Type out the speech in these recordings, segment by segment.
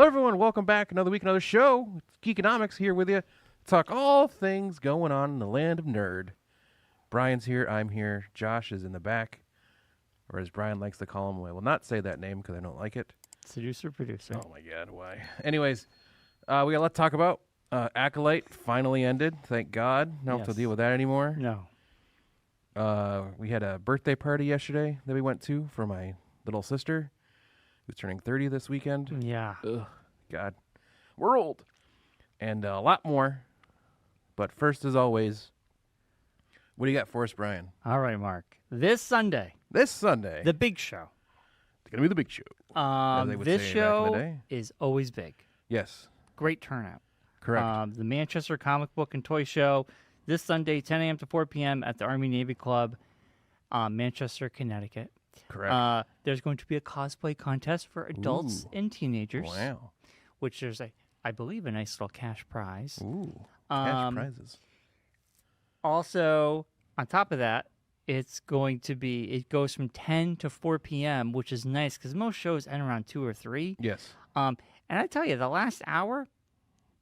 Hello, everyone. Welcome back. Another week, another show. It's Geekonomics here with you. Talk all things going on in the land of nerd. Brian's here. I'm here. Josh is in the back. Or as Brian likes to call him, I will not say that name because I don't like it. Seducer, producer. Oh, my God. Why? Anyways, we got a lot to talk about. Acolyte finally ended. Thank God. Don't have to deal with that anymore. No. We had a birthday party yesterday that we went to for my little sister, who's turning 30 this weekend. Yeah. Ugh, God. We're old. And a lot more. But first, as always, what do you got for us, Brian? All right, Mark. This Sunday. The big show. It's going to be the big show. As they would This say back in the show day. is always big. Yes. Great turnout. Correct. The Manchester Comic Book and Toy Show this Sunday, 10 a.m. to 4 p.m. at the Army-Navy Club, Manchester, Connecticut. Correct. There's going to be a cosplay contest for adults and teenagers. Wow. Which there's, I believe, a nice little cash prize. Ooh. Cash prizes. Also, on top of that, it goes from 10 to 4 p.m., which is nice because most shows end around 2 or 3. Yes. And I tell you, the last hour,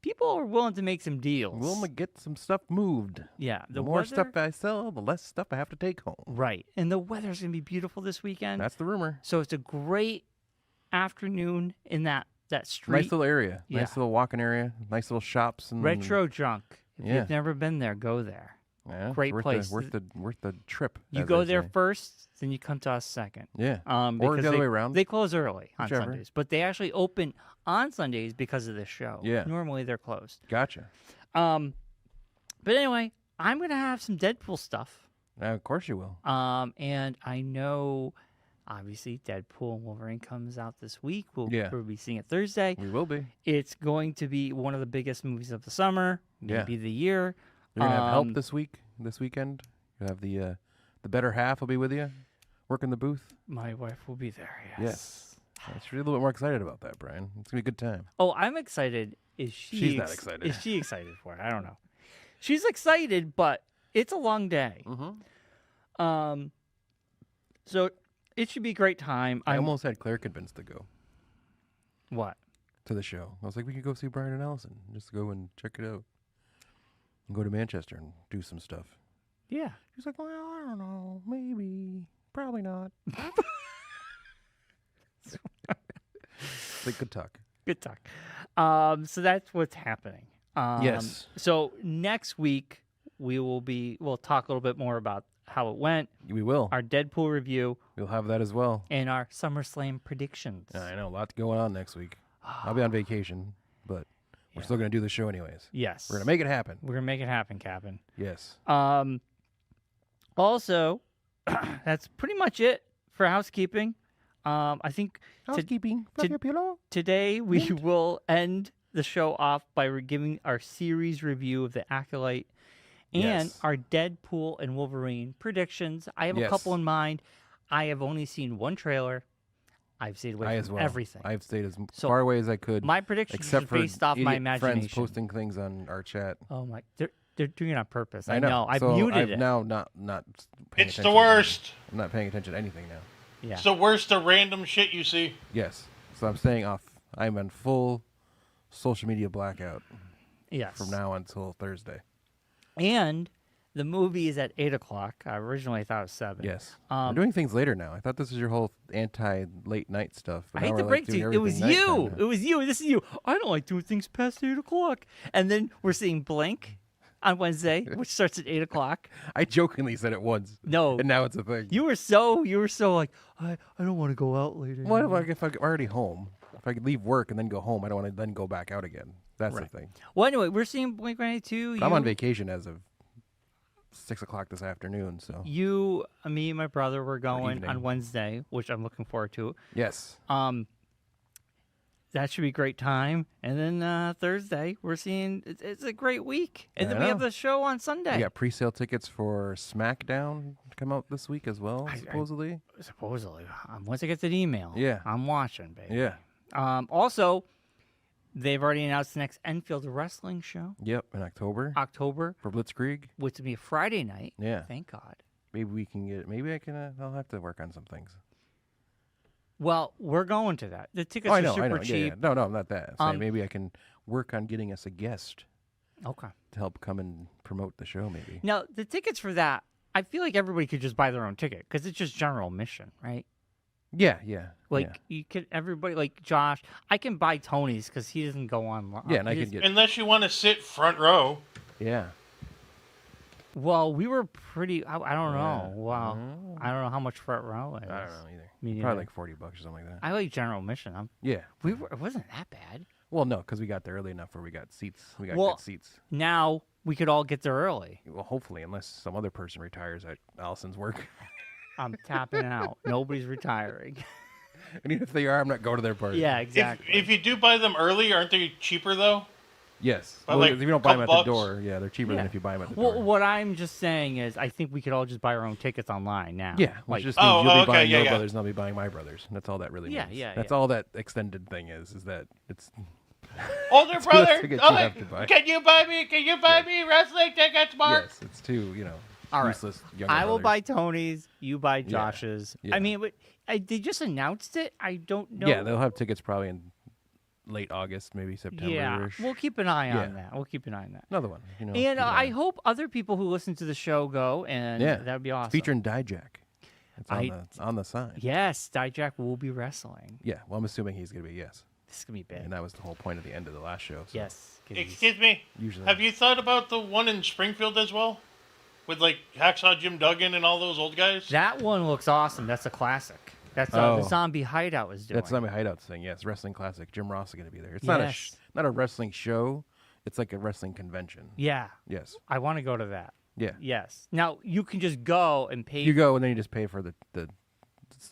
people are willing to make some deals. Willing to get some stuff moved. Yeah. The more stuff I sell, the less stuff I have to take home. Right. And the weather's going to be beautiful this weekend. That's the rumor. So it's a great afternoon in that street. Nice little area. Yeah. Nice little walking area. Nice little shops. And Retro junk. If Yeah. you've never been there, go there. Yeah, Great worth place. worth the trip. You as go they there say. first, then you come to us second. Yeah. Or the other way around. They close early on Whichever. Sundays, but they actually open on Sundays because of this show. Yeah. Normally they're closed. Gotcha. But anyway, I'm gonna have some Deadpool stuff. Of course you will. And I know, obviously, Deadpool and Wolverine comes out this week. We'll be seeing it Thursday. We will be. It's going to be one of the biggest movies of the summer, maybe the year. You're gonna have help this weekend. You have the better half will be with you, working the booth. My wife will be there. Yes. I'm a little bit more excited about that, Brian. It's gonna be a good time. Oh, I'm excited. She's not excited. Is she excited for it? I don't know. She's excited, but it's a long day. Mm-hmm. So it should be a great time. I almost had Claire convinced to go What? to the show. I was like, we could go see Brian and Allison. Just go and check it out. And go to Manchester and do some stuff. Yeah. She's like, well, I don't know. Maybe. Probably not. Like, good talk. Good talk. So that's what's happening. Yes. So next week we'll talk a little bit more about how it went. We will. Our Deadpool review. We'll have that as well. And our SummerSlam predictions. I know. A lot going on next week. I'll be on vacation, but we're still going to do the show anyways. Yes. We're going to make it happen. We're going to make it happen, Captain. Yes. Also, that's pretty much it for housekeeping. I think Housekeeping. Today we will end the show off by giving our series review of the Acolyte and our Deadpool and Wolverine predictions. I have a couple in mind. I have only seen one trailer. I've stayed away from everything. I've stayed as far away as I could. My predictions except are for based off my imagination. Friends posting things on our chat. Oh my! They're doing it on purpose. I know. I've so muted it. Now not paying It's attention the worst. I'm not paying attention to anything now. Yeah. It's the worst of random shit you see. Yes. So I'm staying off. I'm on full social media blackout. Yes. From now until Thursday. And the movie is at 8 o'clock. Originally, I thought it was 7. Yes. We're doing things later now. I thought this was your whole anti-late night stuff. I hate to break to you. It was you. It was you. This is you. I don't like doing things past 8 o'clock. And then we're seeing Blank on Wednesday, which starts at 8 o'clock. I jokingly said it once. No. And now it's a thing. You were so like, I don't want to go out later. What if I'm already home? If I could leave work and then go home, I don't want to then go back out again. That's the thing. Well, anyway, we're seeing Blink-182. I'm on vacation as of 6 o'clock this afternoon, so. You, me, and my brother were going on Wednesday, which I'm looking forward to. Yes. That should be a great time. And then Thursday, we're seeing it's a great week. And then we have the show on Sunday. We got pre-sale tickets for SmackDown to come out this week as well, supposedly. Supposedly. Once I get that email, I'm watching, baby. Yeah. Also, they've already announced the next Enfield Wrestling show. Yep, in October. For Blitzkrieg. Which will be a Friday night. Yeah. Thank God. Maybe we can get. Maybe I can. I'll have to work on some things. Well, we're going to that. The tickets Oh, I are know, super I know. cheap. Yeah. No, not that. I'm saying maybe I can work on getting us a guest Okay. to help come and promote the show. Maybe. Now, the tickets for that, I feel like everybody could just buy their own ticket because it's just general admission, right? Yeah. Like you could, everybody, like Josh, I can buy Tony's because he doesn't go on. Yeah, and I could get. Unless you want to sit front row. Yeah. Well, we were pretty. I don't know. Yeah. Wow, I don't know how much front row is. I don't know either. Me neither. Probably like $40 or something like that. I like general admission. Yeah. It wasn't that bad. Well, no, because we got there early enough where we got seats. We got Well, good seats. Now we could all get there early. Well, hopefully, unless some other person retires at Allison's work. I'm tapping out. Nobody's retiring. And even if they are, I'm not going to their party. Yeah, exactly. If you do buy them early, aren't they cheaper though? Yes. By Well, like if you don't buy them at couple the bucks? door, yeah, they're cheaper than if you buy them at the Well, door. what I'm just saying is, I think we could all just buy our own tickets online now. Yeah, which Like, just means Oh, you'll be okay, buying yeah, your yeah. brothers and I'll be buying my brothers. And that's all that really Yeah, means. yeah, That's yeah. all that extended thing is that it's Older less brother, tickets you have to buy. can you buy me? Can you buy me wrestling tickets, Mark? yes, it's too, All right. useless younger I will buy brothers. Tony's. You buy Josh's. yeah. I mean, they just announced it. I don't know. Yeah, they'll have tickets probably in late August, maybe September. Yeah, we'll keep an eye on Yeah. that. We'll keep an eye on that. Another one. And keep an eye I on. hope other people who listen to the show go, and Yeah, that would be it's awesome. featuring Dijak. It's on the sign. Yes, Dijak will be wrestling. Yeah, well, I'm assuming he's going to be, yes. This is gonna be big. And that was the whole point of the end of the last show. So Yes. 'cause he's- Excuse me. Usually. Have you thought about the one in Springfield as well, with like Hacksaw Jim Duggan and all those old guys? That one looks awesome. That's a classic. That's the Oh. Zombie Hideout is doing. That's Zombie Hideouts thing. Yes, Wrestling Classic. Jim Ross is going to be there. It's Yes. not a wrestling show. It's like a wrestling convention. Yeah, Yes. I want to go to that. Yeah. Yes. Now you can just go and pay. You go and then you just pay for the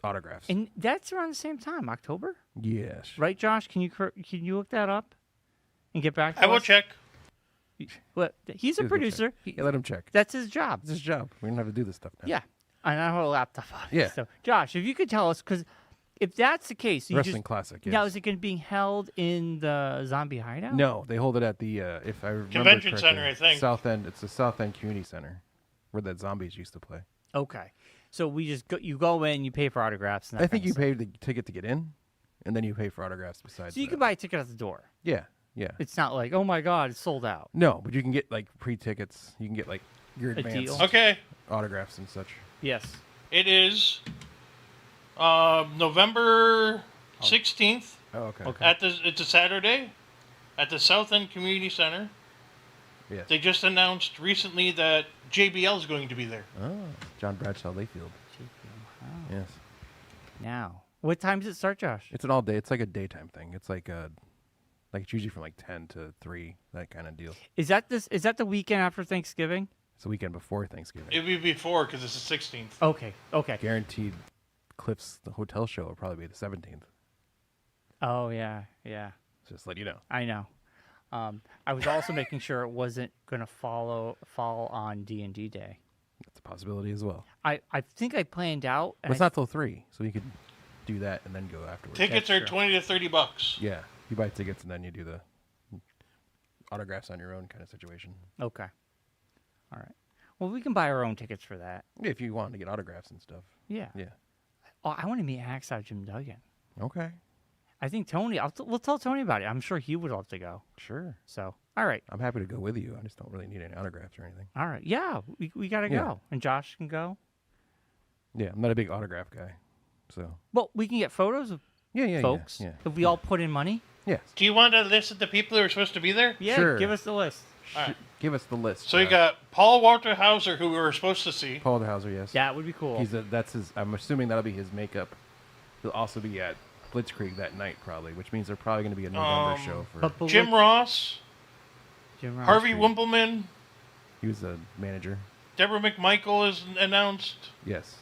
autographs. And that's around the same time, October, Yes. right, Josh? Can you look that up and get back to I will us? check. What? He's a Go producer. check. Yeah, let him check. That's his job. It's his job. We don't have to do this stuff now. Yeah. And I don't have a laptop on. Yeah. So, Josh, if you could tell us, because if that's the case, you Wrestling just, Classic. Yes. now is it going to be held in the Zombie Hideout? No, they hold it at the if I remember Convention correctly, Center, I think. South End. It's the South End Community Center, where the zombies used to play. Okay. So we just go. You go in, you pay for autographs. And that I think kind you of pay the ticket to get in, and then you pay for autographs besides. stuff. So you that. can buy a ticket at the door. Yeah, yeah. It's not like, oh my God, it's sold out. No, but you can get like pre-tickets. You can get like your A deal. advanced Okay, autographs and such. Yes. it is November 16th. Oh, okay. Okay. It's a Saturday at the South End Community Center. Yes. They just announced recently that JBL is going to be there. Oh, John Bradshaw Layfield. Wow. Yes. Now, what time does it start, Josh? It's an all day. It's like a daytime thing. It's like it's usually from like 10 to 3, that kind of deal. Is that the weekend after Thanksgiving? It's the weekend before Thanksgiving. It'll be before because it's the 16th. Okay. Okay. Guaranteed Cliff's the hotel show will probably be the 17th. Oh yeah. Yeah. Just let you know. I know. I was also making sure it wasn't going to fall on D&D Day. That's a possibility as well. I think I planned out. But it's not till 3, so you could do that and then go afterwards. Tickets That's are true. $20 to $30. Yeah, you buy tickets and then you do the autographs on your own kind of situation. Okay. All right. Well, we can buy our own tickets for that. Yeah, if you want to get autographs and stuff. Yeah. Yeah. Oh, I want to meet Hacksaw Jim Duggan. Okay. I think Tony. We'll tell Tony about it. I'm sure he would love to go. Sure. So, all right. I'm happy to go with you. I just don't really need any autographs or anything. All right. Yeah, we got to Yeah. go. And Josh can go. Yeah, I'm not a big autograph guy. So. Well, we can get photos of Yeah, folks Yeah. if we all put in money. Yes. Do you want a list of the people who are supposed to be there? Yeah, Sure. give us the list. All right. Give us the list. So you Josh. got Paul Walter Hauser, who we were supposed to see. Paul Hauser, yes. That would be cool. That's his. I'm assuming that'll be his makeup. He'll also be at Blitzkrieg that night, probably, which means they're probably going to be a November show for. But Jim Ross, Jim Ross. Harvey Street. Wimpleman, He was a manager. Deborah McMichael is announced, Yes.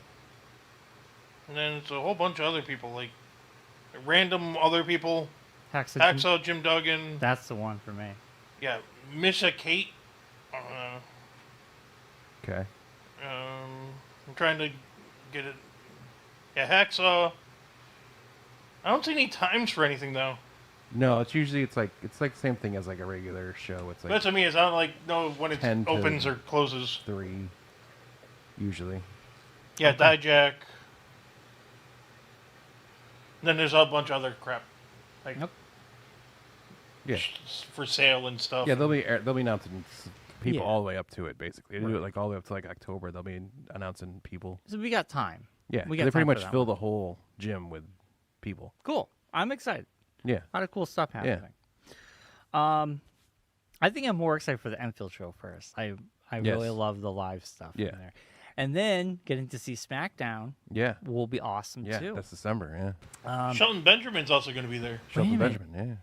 and then it's a whole bunch of other people, like random other people. Hacksaw. Jim Duggan. That's the one for me. Yeah, Missa Kate. Okay. I'm trying to get it. Yeah, Hacksaw. I don't see any times for anything though. No, it's usually it's like the same thing as like a regular show. It's like That's what I mean. Is I don't know when it 10 to- opens or closes. 3, usually. Yeah, Dijak. Then there's a bunch of other crap, like Yeah. for sale and stuff. Yeah, they'll be announcing people Yeah. all the way up to it. Basically, they do it like all the way up to like October. They'll be announcing people. So we got time. Yeah, we got they pretty time for much that fill one. the whole gym with people. Cool. I'm excited. Yeah, A lot of cool stuff happening. I think I'm more excited for the Enfield show first. I really love the live stuff in there. And then getting to see SmackDown yeah, will be awesome yeah. too. That's December. Yeah, Shelton Benjamin's also going to be there. Shelton minute. Benjamin. Yeah,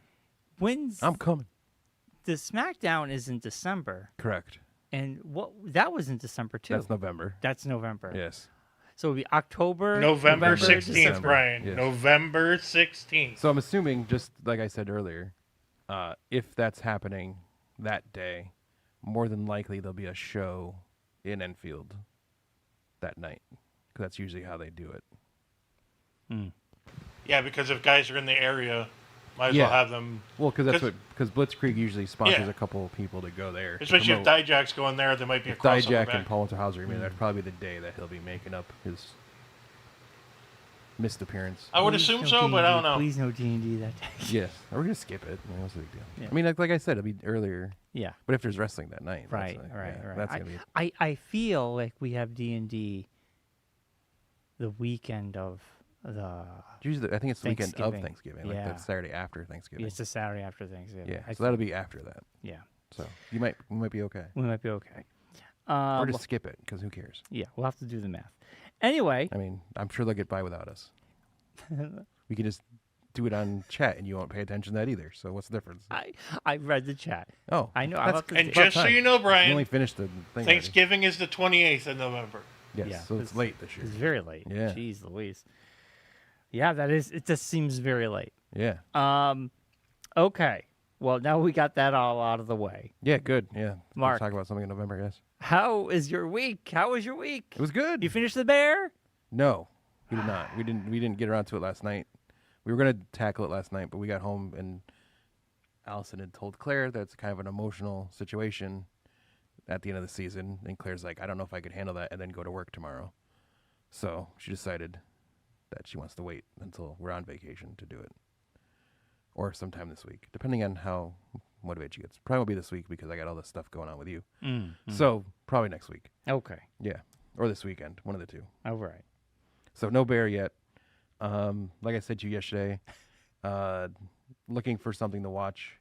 When's I'm coming. the SmackDown is in December, Correct. and what that was in December too. That's November. That's November. Yes. So it'll be October, November 16th, December. Brian. Yes. November 16th. So I'm assuming, just like I said earlier, if that's happening that day, more than likely there'll be a show in Enfield that night, because that's usually how they do it. Yeah, because if guys are in the area, might as Yeah. well have them. Well, because Blitzkrieg usually sponsors Yeah. a couple of people to go there. to Especially if promote. Dijak's going there, there might be a If crossover Dijak back. and Paul Winterhauser, I mean, that'd probably be the day that he'll be making up his missed appearance. I would Please assume no so, but I D&D. don't know. Please no D&D that day. Yes, we're gonna skip it. I mean, what's the big deal? Yeah. I mean, like I said, it'll be earlier. Yeah. But if there's wrestling that night, Right, that's right. That's gonna be. I feel like we have D&D the weekend of the. Usually, I think it's the weekend of Thanksgiving. Thanksgiving, like Yeah. the Saturday after Thanksgiving. It's the Saturday after Thanksgiving. Yeah, so that'll be after that. Yeah, So we might be okay, we might be okay. or just skip it because who cares? Yeah, we'll have to do the math. Anyway, I mean, I'm sure they'll get by without us. We can just do it on chat, and you won't pay attention to that either. So what's the difference? I read the chat. Oh, I know. that's- I'm up to And date. just so time. you know, You Brian, only finished the thing. already. Thanksgiving is the 28th of November. Yes, Yeah, so it's late this year. It's very late. Yeah. Jeez Louise. Yeah, that is. It just seems very late. Yeah. Okay. Well, now we got that all out of the way. Yeah, good. Yeah. Mark. Let's talk about something in November, yes. How is your week? How was your week? It was good. You finished the bear? No, we did not. We didn't get around to it last night. We were going to tackle it last night, but we got home and Allison had told Claire that it's kind of an emotional situation at the end of the season. And Claire's like, I don't know if I could handle that and then go to work tomorrow. So she decided that she wants to wait until we're on vacation to do it. Or sometime this week, depending on how motivated she gets. Probably will be this week because I got all this stuff going on with you. So probably next week. Okay. Yeah. Or this weekend. One of the two. All right. So no bear yet. Like I said to you yesterday, looking for something to watch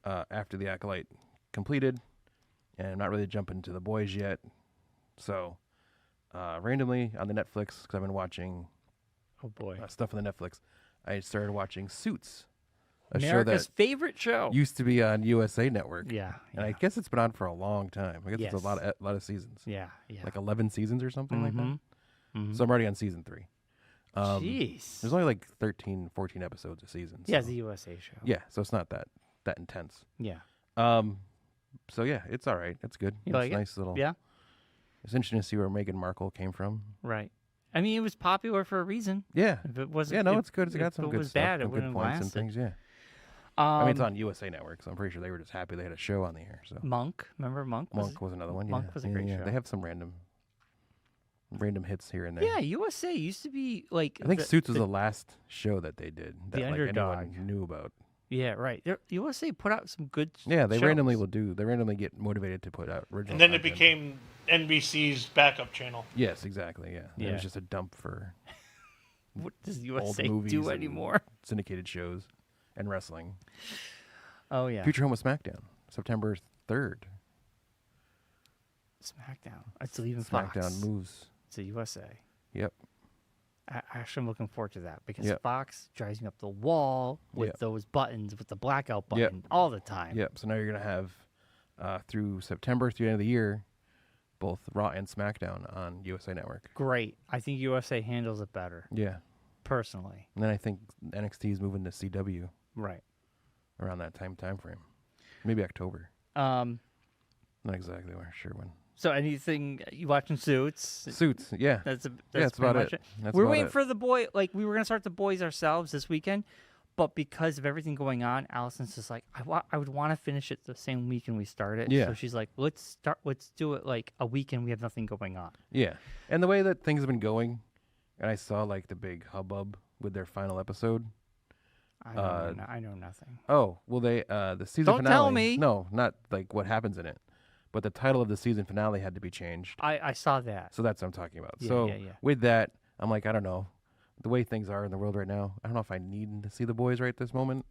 after the Acolyte completed, and I'm not really jumping to the boys yet. So randomly on the Netflix, because I've been watching Oh boy. stuff on the Netflix, I started watching Suits, a America's show that favorite show. used to be on USA Network. Yeah. And I guess it's been on for a long time. I guess it's Yes. a lot of seasons, Yeah. Yeah. like 11 seasons or something like that. Mhm. So I'm already on season 3. Jeez. There's only like 13, 14 episodes a season. Yeah, so- it's a USA show. Yeah, so it's not that intense. Yeah. So yeah, it's all right. It's good. You It's like it? nice little. Yeah. It's interesting to see where Meghan Markle came from. Right. I mean, it was popular for a reason. Yeah. If it wasn't, Yeah, no, if- it's good. It's got some if good it was stuff, bad, it some good wouldn't have points and lasted. things. Yeah. I mean, it's on USA Network, so I'm pretty sure they were just happy they had a show on the air. So Monk. Remember Monk? Monk was another one. Yeah. Monk was a Yeah, great yeah. show. They have some random hits here and there. Yeah, USA used to be like. I think the- Suits was the last show that they did that The like underdog. anyone knew about. Yeah, right. USA put out some good. Yeah, they shows. randomly will do. They randomly get motivated to put out original. And then it content. became NBC's backup channel. Yes, exactly. Yeah. It Yeah. was just a dump for What does old USA movies do and anymore? syndicated shows and wrestling. Oh yeah, Future Home of SmackDown, September 3rd. SmackDown. It's leaving Fox. SmackDown moves. It's a USA. Yep. Actually, I'm looking forward to that because Yep. Fox drives me up the wall with Yep. those buttons, with the blackout Yep. button all the time. Yep. So now you're gonna have through September, through the end of the year, both Raw and SmackDown on USA Network. Great. I think USA handles it better, Yeah. personally. And then I think NXT is moving to CW Right. around that time frame. Maybe October. Not exactly sure when. So anything you watching Suits? Suits. Yeah. That's That's pretty about much it. That's We're about waiting it. for the boy. Like we were gonna start the boys ourselves this weekend, but because of everything going on, Allison's just like, I would want to finish it the same weekend we started. Yeah. So she's like, let's do it like a weekend we have nothing going on. Yeah. And the way that things have been going, and I saw like the big hubbub with their final episode. I know nothing. Oh, well, they the season Don't finale. tell me. No, not like what happens in it, but the title of the season finale had to be changed. I saw that. So that's what I'm talking about. Yeah, So yeah. with that, I'm like, I don't know, the way things are in the world right now. I don't know if I need to see The Boys right this moment.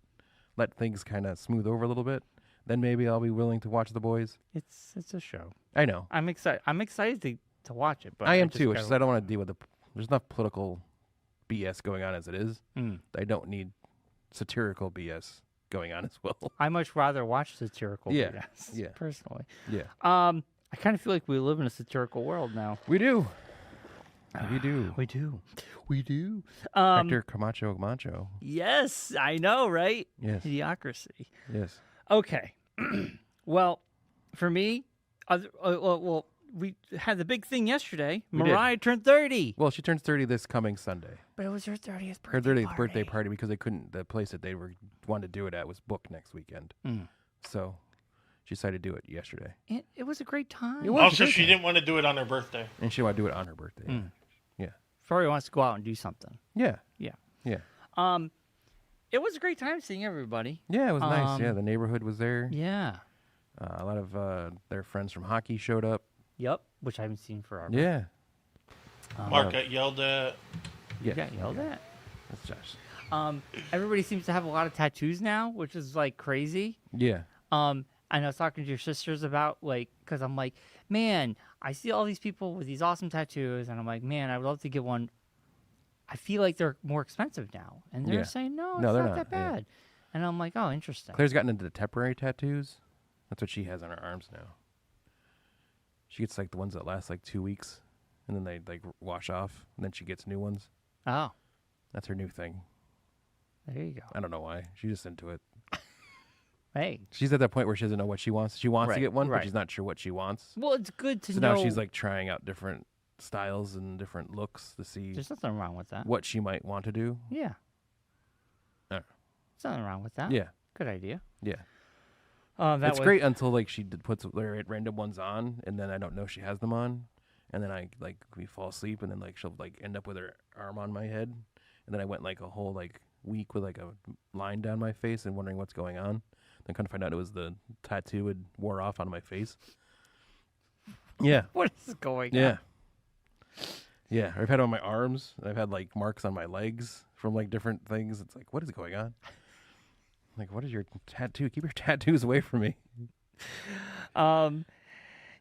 Let things kind of smooth over a little bit. Then maybe I'll be willing to watch The Boys. It's a show. I know. I'm excited. I'm excited to watch it. But I am just too. It's gotta- just I don't want to deal with there's enough political BS going on as it is. Mm. I don't need satirical BS going on as well. I much rather watch satirical Yeah, BS, yeah. personally. Yeah. I kind of feel like we live in a satirical world now. We do. We do. We do. We do. Actor Camacho Macho. Yes, I know, right? Yes. Idiocracy. Yes. Okay. Well, for me, we had the big thing yesterday. We did. Mariah turned 30. Well, she turns 30 this coming Sunday. But it was her 30th birthday Her 30th party. birthday party because they couldn't. The place that they wanted to do it at was booked next weekend. Mm. So she decided to do it yesterday, It was a great time. It was. Also, great she time. didn't want to do it on her birthday. and she wanted to do it on her birthday. Mm. Yeah. Florrie wants to go out and do something. Yeah. Yeah. Yeah. It was a great time seeing everybody. Yeah. It was nice. Yeah. The neighborhood was there. Yeah. A lot of their friends from hockey showed up. Yep. Which I haven't seen forever. Yeah. Mark got yelled at. You got yelled at. That's Josh. Everybody seems to have a lot of tattoos now, which is like crazy. Yeah. And I was talking to your sisters about because I'm like, man, I see all these people with these awesome tattoos, and I'm like, man, I would love to get one. I feel like they're more expensive now, and they're Yeah. saying no, No, it's they're not not, that yeah. bad. And I'm like, oh, interesting. Claire's gotten into the temporary tattoos. That's what she has on her arms now. She gets like the ones that last like 2 weeks, and then they like wash off, and then she gets new ones. Oh, That's her new thing. there you go. I don't know why. She's just into it. Hey, She's at that point where she doesn't know what she wants. She wants Right, to get one, right. but she's not sure what she wants. well, it's good to So know. now she's like trying out different styles and different looks to see there's nothing wrong with that. what she might want to do. Yeah, Alright. there's nothing wrong with that. Yeah, Good idea. yeah. That It's was, great until like she puts random ones on, and then I don't know she has them on, and then we fall asleep, and then like she'll like end up with her arm on my head, and then I went like a whole like week with like a line down my face and wondering what's going on. Then kind of find out it was the tattoo had wore off on my face. Yeah, What is going yeah, on? yeah. I've had it on my arms. I've had like marks on my legs from like different things. It's like, what is going on? Like, what is your tattoo? Keep your tattoos away from me.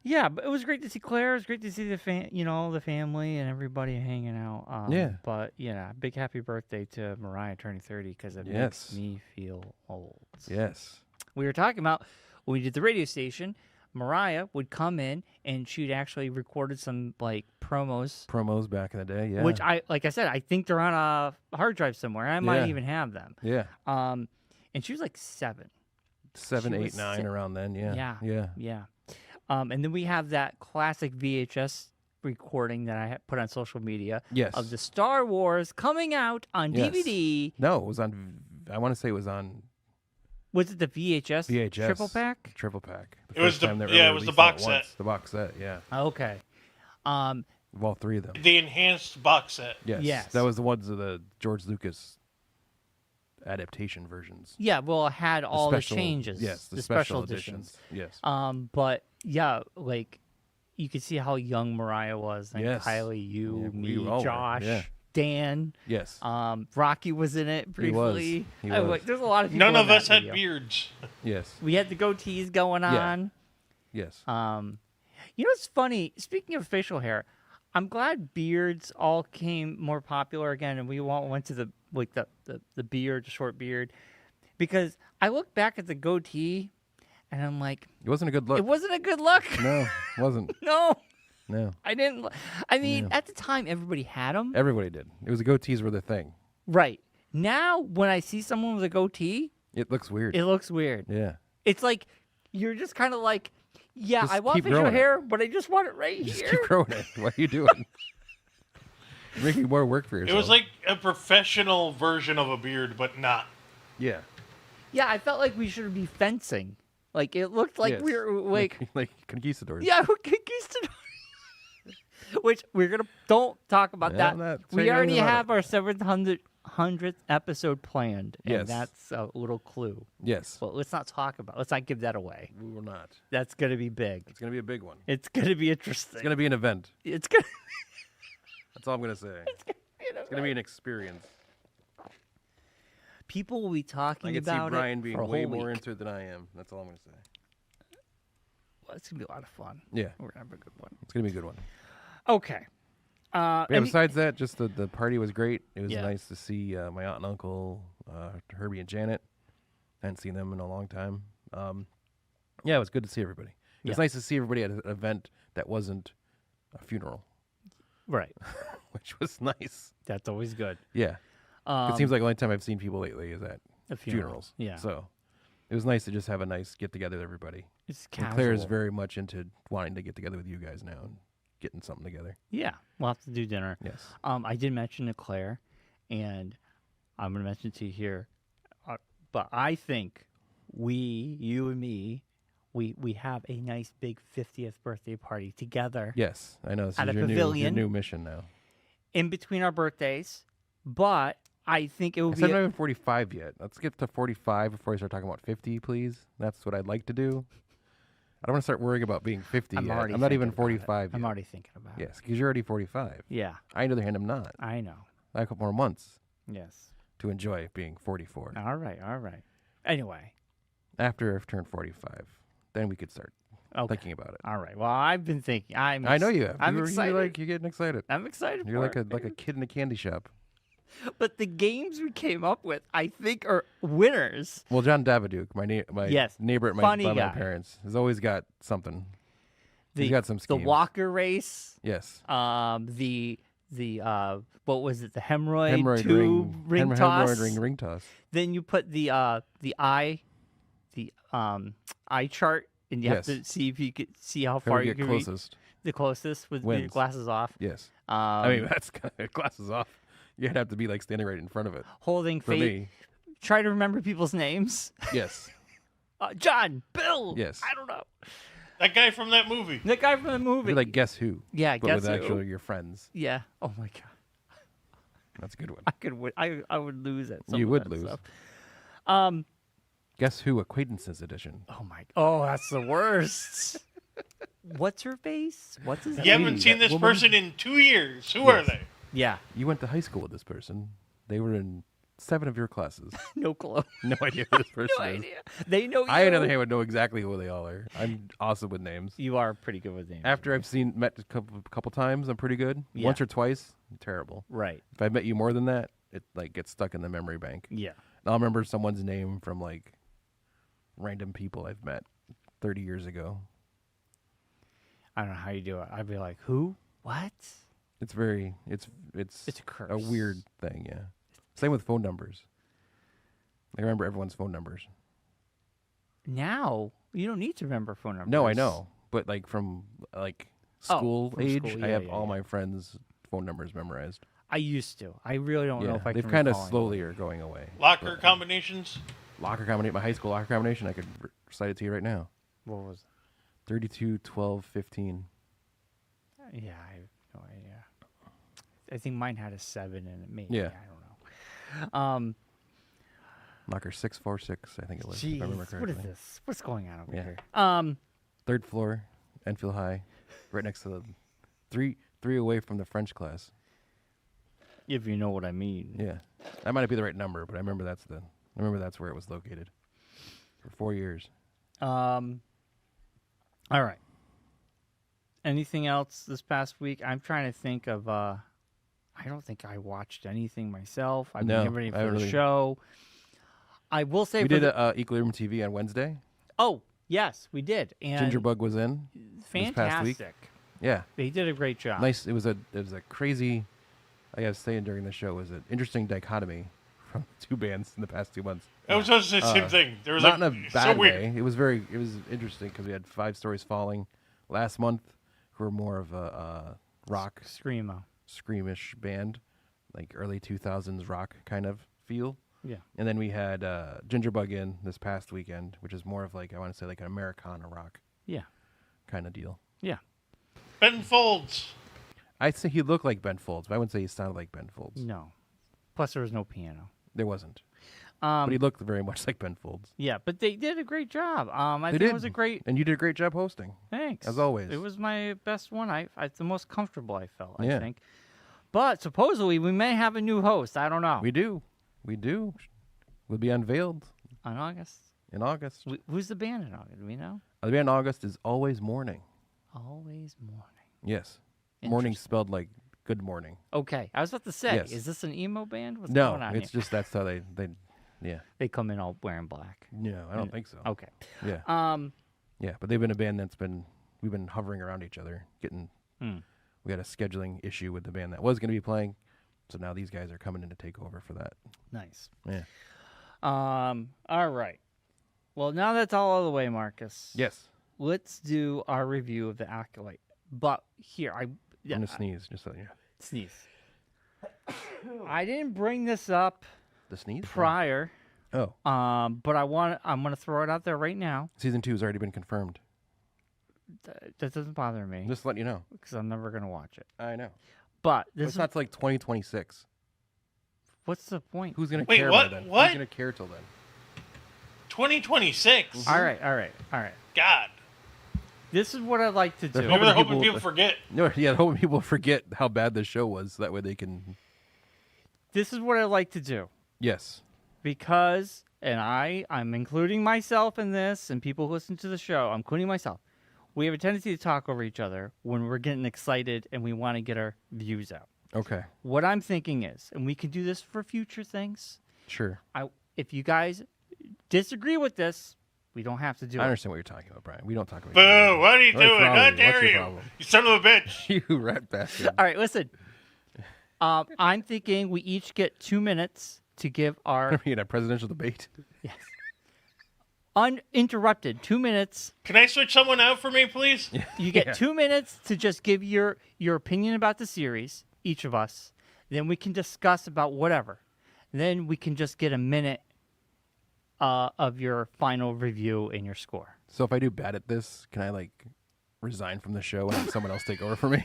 Yeah, but it was great to see Claire. It was great to see the the family and everybody hanging out. Yeah. But yeah, big happy birthday to Mariah turning 30 because it Yes. makes me feel old. Yes. We were talking about when we did the radio station. Mariah would come in and she'd actually recorded some like Promos back in the day. Yeah. which like I said, I think they're on a hard drive somewhere. I might Yeah. even have them. Yeah. And she was like 7. 7, She 8, was 9 around then. Yeah. Yeah. Yeah. Yeah. And then we have that classic VHS recording that I put on social media Yes. of the Star Wars coming out on Yes. DVD. No, it was on. I want to say it was on Was it the VHS, VHS triple pack? Triple pack. It was first the- time they yeah, ever it was the released box all at once. set. The box set. Yeah. Okay. Of all 3 of them. The enhanced box set. Yes. Yes. That was the ones of the George Lucas adaptation versions. Yeah, well, it had all the special- changes. Yes. the special editions. Yes. But yeah, like you could see how young Mariah was. Like Yes. Kylie, you, Yeah, me, we all were, Josh, yeah. Dan. Yes. Rocky was in it He was. briefly. He I- was. like, there's a lot of people. None in of that us had video. beards. Yes. We had the goatees going Yeah. on. Yes. You know what's funny? Speaking of facial hair, I'm glad beards all came more popular again, and we went to the beard, the short beard, because I look back at the goatee, and I'm like, It wasn't a good look. it wasn't a good look. No, it wasn't. No, No. I didn't. I mean, Yeah. at the time, everybody had them. Everybody did. It was the goatees were the thing. Right now, when I see someone with a goatee, It looks weird. it looks weird. Yeah. It's like you're just kind of like, yeah, Just I want keep facial growing it. hair, but I just want it right Just here. keep growing it. What are you doing? You're making more work for yourself. It was like a professional version of a beard, but not. Yeah. Yeah, I felt like we should be fencing. Like it looked like Yes. we were like like conquistadors. yeah, we're conquistadors. Which we're gonna don't talk about Yeah, that. I'm not We saying already anything about have our 700 100th episode planned, and Yes. that's a little clue. Yes. Well, let's not talk about. Let's not give that away. We will not. That's gonna be big. It's going to be a big one. It's gonna be interesting. It's going to be an event. It's gonna. That's all I'm going to say. It's going to be an experience. People will be talking I can see about Brian it being for a way whole more week. into it than I am. That's all I'm going to say. Well, it's gonna be a lot of fun. Yeah. We're gonna have a good one. It's going to be a good one. Okay. Yeah, besides that, just the party was great. It was Yeah. nice to see my aunt and uncle, Herbie and Janet. I hadn't seen them in a long time. Yeah, it was good to see everybody. It was Yeah. nice to see everybody at an event that wasn't a funeral, Right. which was nice. That's always good. Yeah. It seems like the only time I've seen people lately is at a funeral. funerals. Yeah. So it was nice to just have a nice get together with everybody. It's And casual. Claire's very much into wanting to get together with you guys now and getting something together. Yeah, we'll have to do dinner. Yes. I did mention to Claire, and I'm going to mention it to you here, but I think you and me, we have a nice big 50th birthday party together Yes, I know. This At is a your pavilion. new mission now. in between our birthdays, but I think it I would said be I'm not even 45 yet. Let's get to 45 before I start talking about 50, please. That's what I'd like to do. I don't want to start worrying about being 50 I'm yet. already I'm not even thinking about it. 45 I'm yet. already thinking about it. Yes, because you're already 45. Yeah, I, on the other hand, am not. I know. I have a couple more months Yes. to enjoy being 44. All right. Anyway, After I've turned 45, then we could start okay. thinking about it. All right. Well, I've been thinking. I know you have. I'm you're excited. You're getting excited. I'm excited. You're for like a kid in a candy shop. But the games we came up with, I think, are winners. Well, John Davaduke, my Yes, neighbor at funny by my guy. parents, has always got something. He's The got some the schemes. Walker race. Yes. The what was it? The hemorrhoid, Hemorrhoid tube ring toss. Hemorrhoid ring toss. Then you put the eye chart, and you have to Yes. see if you could see how far Whoever you get can reach. closest The closest with the wins. glasses off. Yes. I I mean, that's kind of glasses off. You'd have to be like standing right in front of it. holding For fate. me, Try to remember people's names. yes. John, Bill. Yes. I don't know. That guy from that movie. The guy from the movie. You're like Guess Who, yeah, but guess with who? actually your friends. Yeah. Oh my god. That's a good one. I could win. I would lose at some You of would that lose. stuff. Guess Who Acquaintances Edition. Oh my. Oh, that's the worst. What's her face? What's his You name? haven't seen this woman? person in 2 years. Who are Yes. they? Yeah. You went to high school with this person. They were in 7 of your classes. No clue. No idea who this person No is. idea. They know you. I, on the other hand, would know exactly who they all are. I'm awesome with names. You are pretty good with names. After I've met a couple times, I'm pretty good. Yeah. Once or twice, I'm terrible. Right. If I met you more than that, it like gets stuck in the memory bank. Yeah. And I'll remember someone's name from like random people I've met 30 years ago. I don't know how you do it. I'd be like, who? What? It's very it's It's a curse. a weird thing, yeah. Same with phone numbers. I remember everyone's phone numbers. Now you don't need to remember phone numbers. No, I know, but like from like Oh, school from age, school, I yeah, have yeah, all yeah. my friends' phone numbers memorized. I used to. I really don't know if I they've can kind of recall slowly are going away. Locker But, combinations. locker combination, my high school locker combination, I could recite it to you right now. What was? 32, 12, 15. Yeah, I have no idea. I think mine had a 7 in it. Maybe. Yeah. I don't know. Locker 646, I think it was. Jeez, if I remember what correctly. is this? What's going on over Yeah. here? Third floor, Enfield High, right next to the three away from the French class. If you know what I mean. Yeah, that might not be the right number, but I remember that's where it was located for 4 years. All right. Anything else this past week? I'm trying to think of. I don't think I watched anything myself. I've No, been getting ready I for the really- show. I will say We for did the, Equilibrium TV on Wednesday. Oh yes, we did. And Gingerbug was in this past week. fantastic. Yeah, They did a great job. nice. It was a crazy. I was saying during the show, it was an interesting dichotomy from two bands in the past 2 months. I was supposed to say the same thing. There was Not like in a so bad weird. way. It was interesting because we had 5 Stories Falling last month, who were more of a rock Screamo. screamish band, like early 2000s rock kind of feel. Yeah. And then we had Gingerbug in this past weekend, which is more of like, I want to say like an Americana rock Yeah. kind of deal. Yeah. Ben Folds. I'd say he looked like Ben Folds, but I wouldn't say he sounded like Ben Folds. No. Plus, there was no piano. There wasn't. But he looked very much like Ben Folds. Yeah, but they did a great job. I They think did. it was a great. And you did a great job hosting. Thanks. As always. It was my best one. I the most comfortable I felt, I Yeah. think. But supposedly we may have a new host. I don't know. We do. Will be unveiled In August. in August. Who's the band in August? Do we know? The band in August is Always Morning. Always Morning. Yes. Morning spelled like good morning. Okay. I was about to say, Yes. is this an emo band? What's No, going on it's here? just that's how they yeah. They come in all wearing black. No, I don't think so. Okay. Yeah. Yeah, but they've been a band we've been hovering around each other, we had a scheduling issue with the band that was going to be playing, so now these guys are coming in to take over for that. Nice. Yeah. All right. Well, now that's all out of the way, Marcus. Yes. Let's do our review of the Acolyte. But here, I'm going to sneeze, just so you know. Sneeze. I didn't bring this up The sneeze? prior. Oh. But I'm gonna throw it out there right now. Season 2 has already been confirmed. That doesn't bother me Just letting you know. because I'm never gonna watch it. I know. But It's this is not till like 2026. what's the point? Who's going to Wait, care what? by then? What? Who's going to care till then? 2026. All right. God. This is what I'd like to do. Maybe they're hoping people- people forget. No, yeah, hoping people forget how bad this show was. That way they can. This is what I'd like to do Yes. because, and I'm including myself in this, and people who listen to the show, I'm including myself. We have a tendency to talk over each other when we're getting excited and we want to get our views out. Okay. What I'm thinking is, and we can do this for future things. Sure. If you guys disagree with this, we don't have to do I it. understand what you're talking about, Brian. We don't talk about. Boo! What are you What's your doing? How problem? dare What's your you? problem? You son of a bitch! You rat bastard. All right, listen. I'm thinking we each get 2 minutes to give our Are we in a presidential debate? yes, uninterrupted 2 minutes. Can I switch someone out for me, please? You get Yeah. 2 minutes to just give your opinion about the series, each of us. Then we can discuss about whatever. Then we can just get a minute of your final review and your score. So if I do bad at this, can I like resign from the show and have someone else take over for me?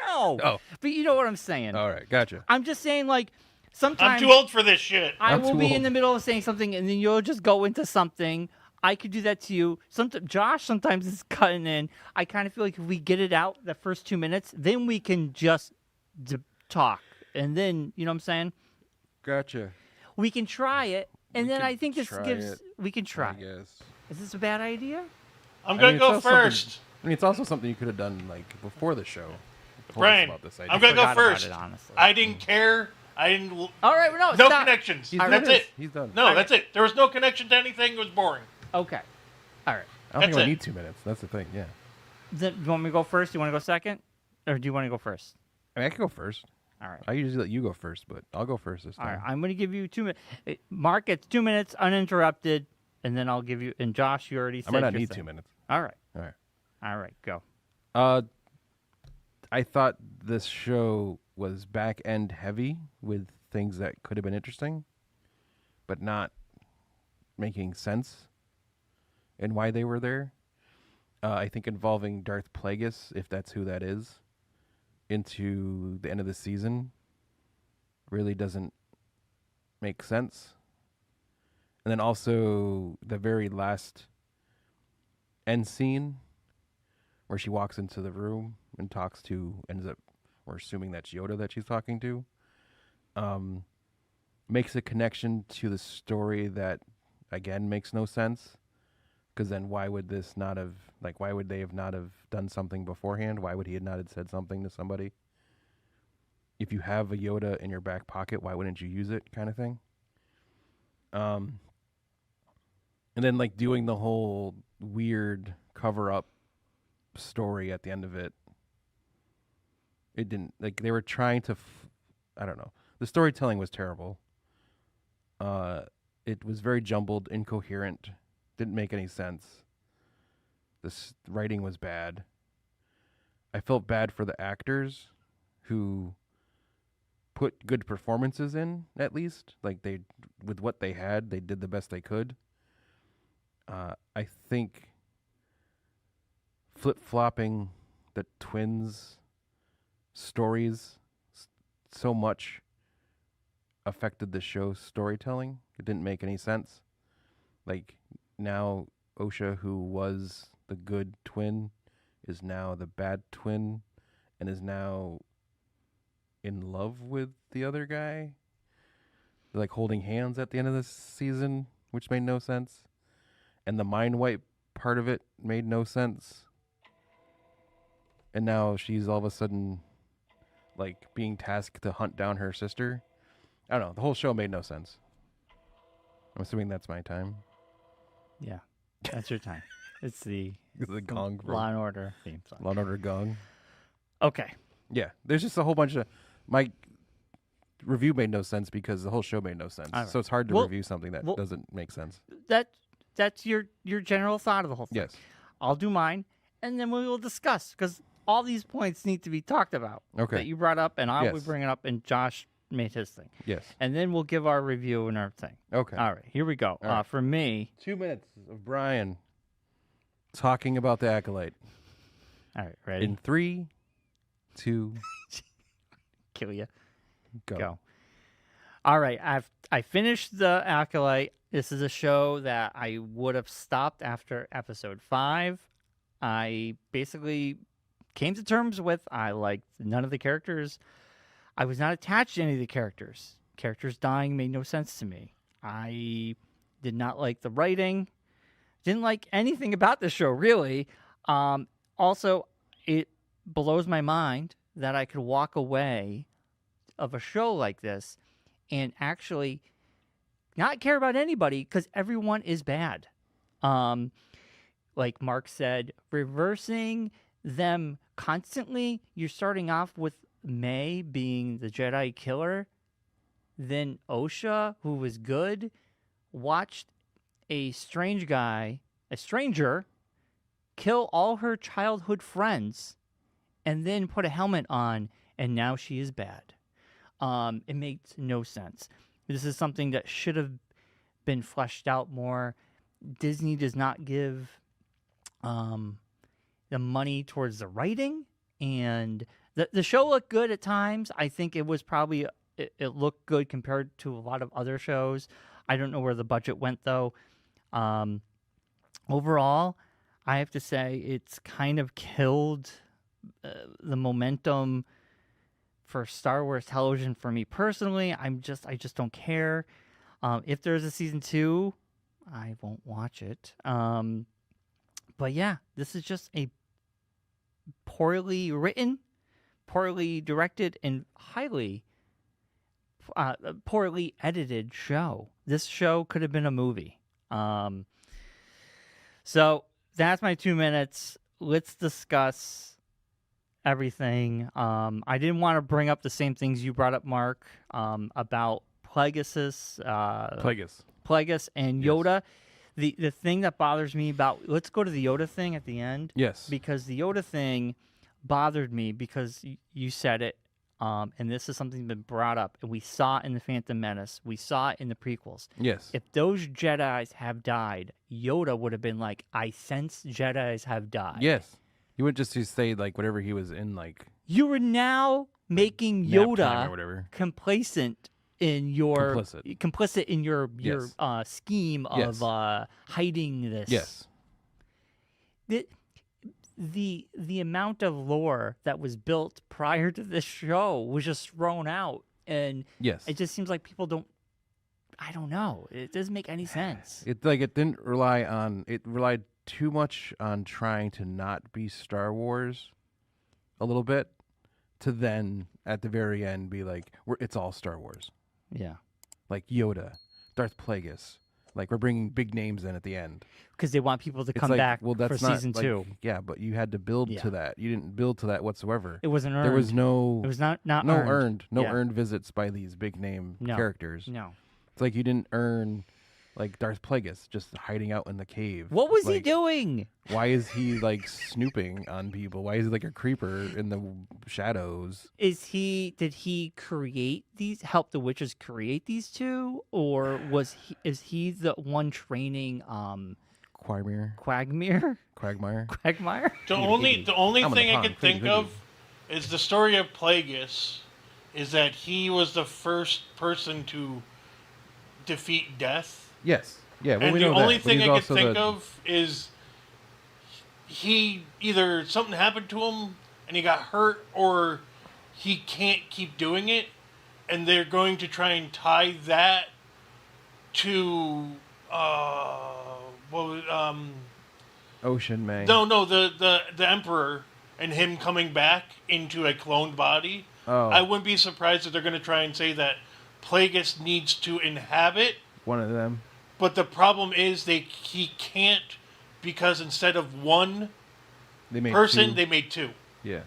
No, Oh. but you know what I'm saying. All right, gotcha. I'm just saying, like, I'm sometimes too old for this shit. I I'm will too be old. in the middle of saying something, and then you'll just go into something. I could do that to you. Josh sometimes is cutting in. I kind of feel like if we get it out the first 2 minutes, then we can just talk. And then, you know what I'm saying? Gotcha. We can try it, and We then can I think this try gives. it, We can I try. guess. Is this a bad idea? I'm I gonna mean, go it's also something- first. I mean, it's also something you could have done like before the show. Told us Brian, about this idea. I'm gonna go Forgot about first. it, honestly. I didn't care. I didn't. All right, no, No stop. connections. He's done That's his. it. He's done. No, that's it. There was no connection to anything. It was boring. Okay. All right. I don't think That's I it. need 2 minutes. That's the thing. Yeah. Then, do you want me to go first? Do you want to go second? Or do you want to go first? I mean, I can go first. All right. I usually let you go first, but I'll go first this All time. right, I'm going to give you 2 minutes. Mark gets 2 minutes uninterrupted, and then I'll give you. And Josh, you already said I might not your need thing. 2 minutes. All right, All right. all right, go. I thought this show was back end heavy with things that could have been interesting, but not making sense and why they were there. I think involving Darth Plagueis, if that's who that is, into the end of the season really doesn't make sense. And then also the very last end scene where she walks into the room and talks to, we're assuming that's Yoda that she's talking to, makes a connection to the story that, again, makes no sense. Because then why would they have not have done something beforehand? Why would he not have said something to somebody? If you have a Yoda in your back pocket, why wouldn't you use it, kind of thing? And then like doing the whole weird cover-up story at the end of it. It didn't, like, they were trying to, I don't know. The storytelling was terrible. It was very jumbled, incoherent, didn't make any sense. The writing was bad. I felt bad for the actors who put good performances in, at least. Like, with what they had, they did the best they could. I think flip-flopping the twins' stories so much affected the show's storytelling. It didn't make any sense. Like, now Osha, who was the good twin, is now the bad twin and is now in love with the other guy. They're like holding hands at the end of this season, which made no sense. And the mind wipe part of it made no sense. And now she's all of a sudden like being tasked to hunt down her sister. I don't know. The whole show made no sense. I'm assuming that's my time. Yeah, that's your time. It's the gong. Law and Order theme song. Law and Order gong. Okay. Yeah, there's just a whole bunch of my review made no sense because the whole show made no sense. Right. So it's hard to review something that doesn't make sense. That's your general thought of the whole thing. Yes. I'll do mine, and then we will discuss because all these points need to be talked about. Okay. That you brought up, and I will Yes. bring it up, and Josh made his thing. Yes. And then we'll give our review and our thing. Okay. All right, here we go. All right. For me, 2 minutes of Brian talking about the Acolyte. all right, ready? In 3, 2, Kill you. go. All right, I finished the Acolyte. This is a show that I would have stopped after episode 5. I basically came to terms with I liked none of the characters. I was not attached to any of the characters. Characters dying made no sense to me. I did not like the writing. Didn't like anything about the show, really. Also, it blows my mind that I could walk away of a show like this and actually not care about anybody because everyone is bad. Like Mark said, reversing them constantly. You're starting off with May being the Jedi killer. Then Osha, who was good, watched a stranger, kill all her childhood friends and then put a helmet on, and now she is bad. It makes no sense. This is something that should have been fleshed out more. Disney does not give the money towards the writing, and the show looked good at times. I think it was probably it looked good compared to a lot of other shows. I don't know where the budget went though. Overall, I have to say it's kind of killed the momentum for Star Wars television for me personally. I just don't care. If there's a season 2, I won't watch it. But yeah, this is just a poorly written, poorly directed, and highly poorly edited show. This show could have been a movie. So that's my 2 minutes. Let's discuss everything. I didn't want to bring up the same things you brought up, Mark, about Plagueis and Yoda. Yes. The thing that bothers me about, let's go to the Yoda thing at the end. Yes. Because the Yoda thing bothered me because you said it, and this is something that's been brought up, and we saw it in The Phantom Menace. We saw it in the prequels. Yes. If those Jedis have died, Yoda would have been like, I sense Jedis have died. Yes. You wouldn't just say, like, whatever he was in, like... You are now making Yoda complacent in your... Complicit in your yes. Scheme of yes. Hiding this. Yes. The amount of lore that was built prior to this show was just thrown out. And yes. it just seems like people don't... I don't know. It doesn't make any sense. It didn't rely on... It relied too much on trying to not be Star Wars a little bit to then at the very end be like, it's all Star Wars. Yeah. Like Yoda, Darth Plagueis. Like, we're bringing big names in at the end. Because they want people to come back for season 2. Yeah, but you had to build to that. You didn't build to that whatsoever. It wasn't earned. There was no... It was not earned. No earned visits by these big name characters. No. It's like you didn't earn... Like Darth Plagueis just hiding out in the cave. What was he doing? Why is he like snooping on people? Why is he like a creeper in the shadows? Did he create these? Help the witches create these two, or is he the one training? Quagmire. The only thing I can think of is the story of Plagueis is that he was the first person to defeat death. Yes. Yeah, well, And we the know only that, but thing he's I could also think the- of is he either something happened to him and he got hurt, or he can't keep doing it, and they're going to try and tie that to what was, Ocean May. no, the Emperor and him coming back into a cloned body. Oh. I wouldn't be surprised if they're going to try and say that Plagueis needs to inhabit, One of them. but the problem is he can't, because instead of one They made person, two. they made two. Yeah.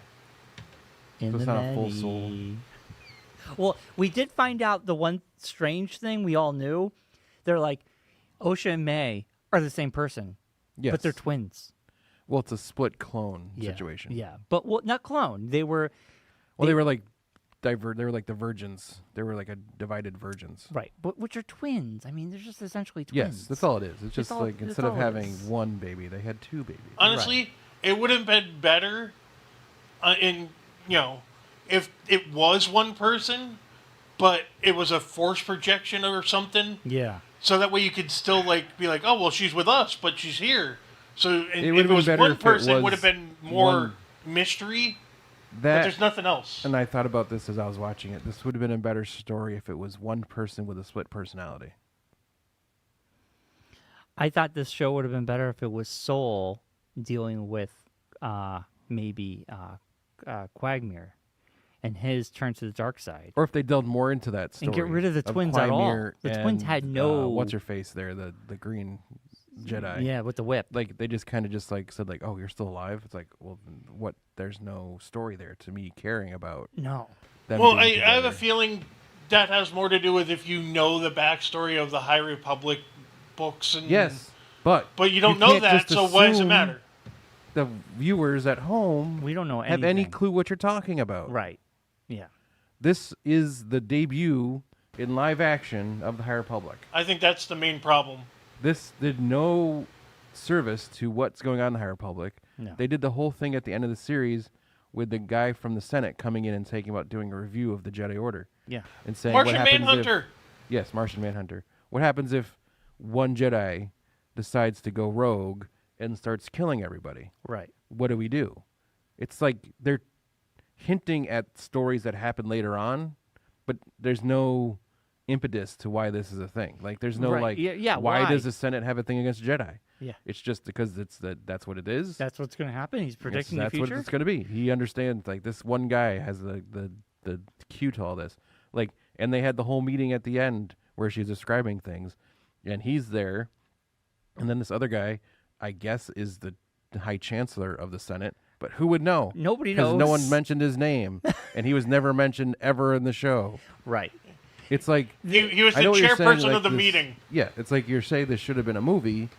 In So it's the not a full many. soul. Well, we did find out the one strange thing we all knew. They're like, Osha and May are the same person, Yes. but they're twins. Well, it's a split clone Yeah. situation. Yeah, but not clone. They were Well, they were like They were like the virgins. They were like a divided virgins. right, but which are twins. I mean, they're just essentially twins. Yes, that's all it is. It's just all- like that's instead of all it having is. one baby, they had two babies. Honestly, it would have been better if it was one person, but it was a force projection or something. Yeah. So that way you could still be like, oh well, she's with us, but she's here. So It if would've it been was better one if it person, it would was have been more one- mystery. But That there's nothing else. and I thought about this as I was watching it. This would have been a better story if it was one person with a split personality. I thought this show would have been better if it was Soul dealing with maybe Quagmire and his turn to the dark side. Or if they delved more into that story. And get rid of the twins at all. Quagmire The twins and, had no- what's her face there, the green Jedi. Yeah, with the whip. Like they just kind of just like said like, oh, you're still alive. It's like, well, what? There's no story there to me caring about. No. Them Well, being I have a together. feeling that has more to do with if you know the backstory of the High Republic books and Yes, but you don't know can't that, just so why does it assume matter? The viewers at home We don't know have any anything. clue what you're talking about. Right. Yeah. This is the debut in live action of the High Republic. I think that's the main problem. This did no service to what's going on in the High Republic. No. They did the whole thing at the end of the series with the guy from the Senate coming in and talking about doing a review of the Jedi Order Yeah. and saying what Martian happens Manhunter. Yes, Martian Manhunter. What happens if one Jedi decides to go rogue and starts killing everybody? Right. What do we do? It's like they're hinting at stories that happen later on, but there's no impetus to why this is a thing. Like there's no Right. like Yeah, why why? does the Senate have a thing against Jedi? Yeah. It's just because that's what it is. That's what's going to happen. He's predicting that's the future. what it's going to be. He understands like this one guy has the cue to all this. Like and they had the whole meeting at the end where she's describing things and he's there and then this other guy I guess is the High Chancellor of the Senate, but who would know? Nobody Because knows. no one mentioned his name and he was never mentioned ever in the show. Right. It's like He was I the know what you're saying, chairperson like of the this- meeting. Yeah, it's like you're saying this should have been a movie,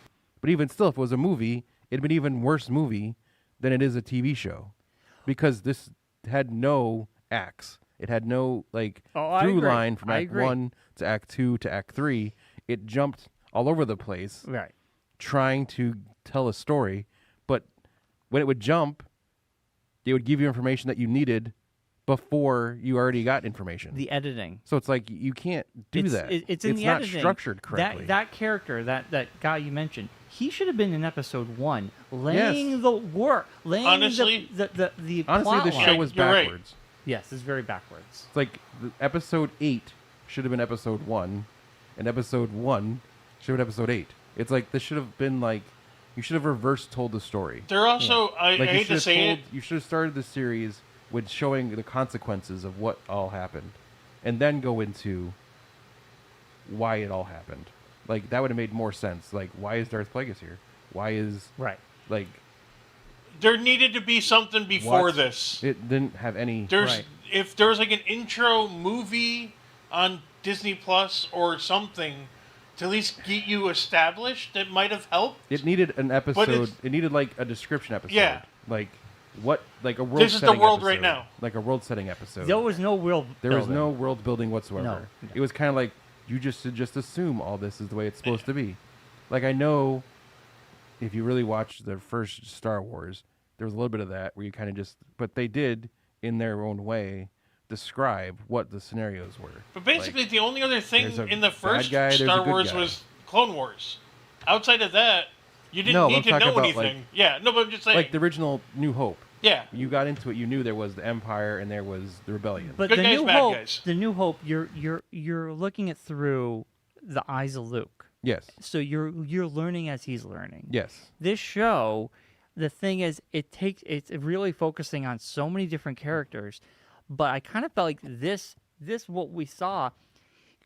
but even still, if it was a movie, it'd been even worse movie than it is a TV show, because this had no acts. It had no like Oh, I through agree. line from I Act agree. 1 to Act 2 to Act 3. It jumped all over the place, Right. trying to tell a story. But when it would jump, it would give you information that you needed before you already got information. The editing. So it's like you can't do it's, that. It's in the not editing. structured correctly. That character, that guy you mentioned, he should have been in episode 1, laying the work, laying Honestly- the Honestly, plot the line. show was You're right. backwards. Yes, it's very backwards. It's like episode 8 should have been episode 1, and episode 1 should have been episode 8. It's like this should have been like you should have reverse told the story. They're also, I Like you hate should to have say it, you should have started the series with showing the consequences of what all happened, and then go into why it all happened. Like that would have made more sense. Like why is Darth Plagueis here? Why is Right. like there needed to be something before what? this. It didn't have any. There's Right. If there was like an intro movie on Disney Plus or something to at least get you established, that might have helped. It needed an episode. it's- It needed like a description episode. Yeah. Like what? Like a world. This is the setting world right episode. now. Like a world setting episode. There was no real There was building. no world building whatsoever. No. It was kind of like you just should just assume all this is the way it's supposed to be. Like I know, if you really watch the first Star Wars, there was a little bit of that where you kind of just, but they did in their own way describe what the scenarios were. But basically, Like, the only other thing there's a in the first bad guy, there's a Star good Wars guy. was Clone Wars. Outside of that, you didn't No, need I'm to talking know about, anything. like- Yeah, no, but I'm just saying. like the original New Hope. Yeah. You got into it, you knew there was the Empire and there was the Rebellion. But Good the guys, New bad Hope, guys. the New Hope, you're looking it through the eyes of Luke. Yes. So you're learning as he's learning. Yes. This show, the thing is, it's really focusing on so many different characters, but I kind of felt like this what we saw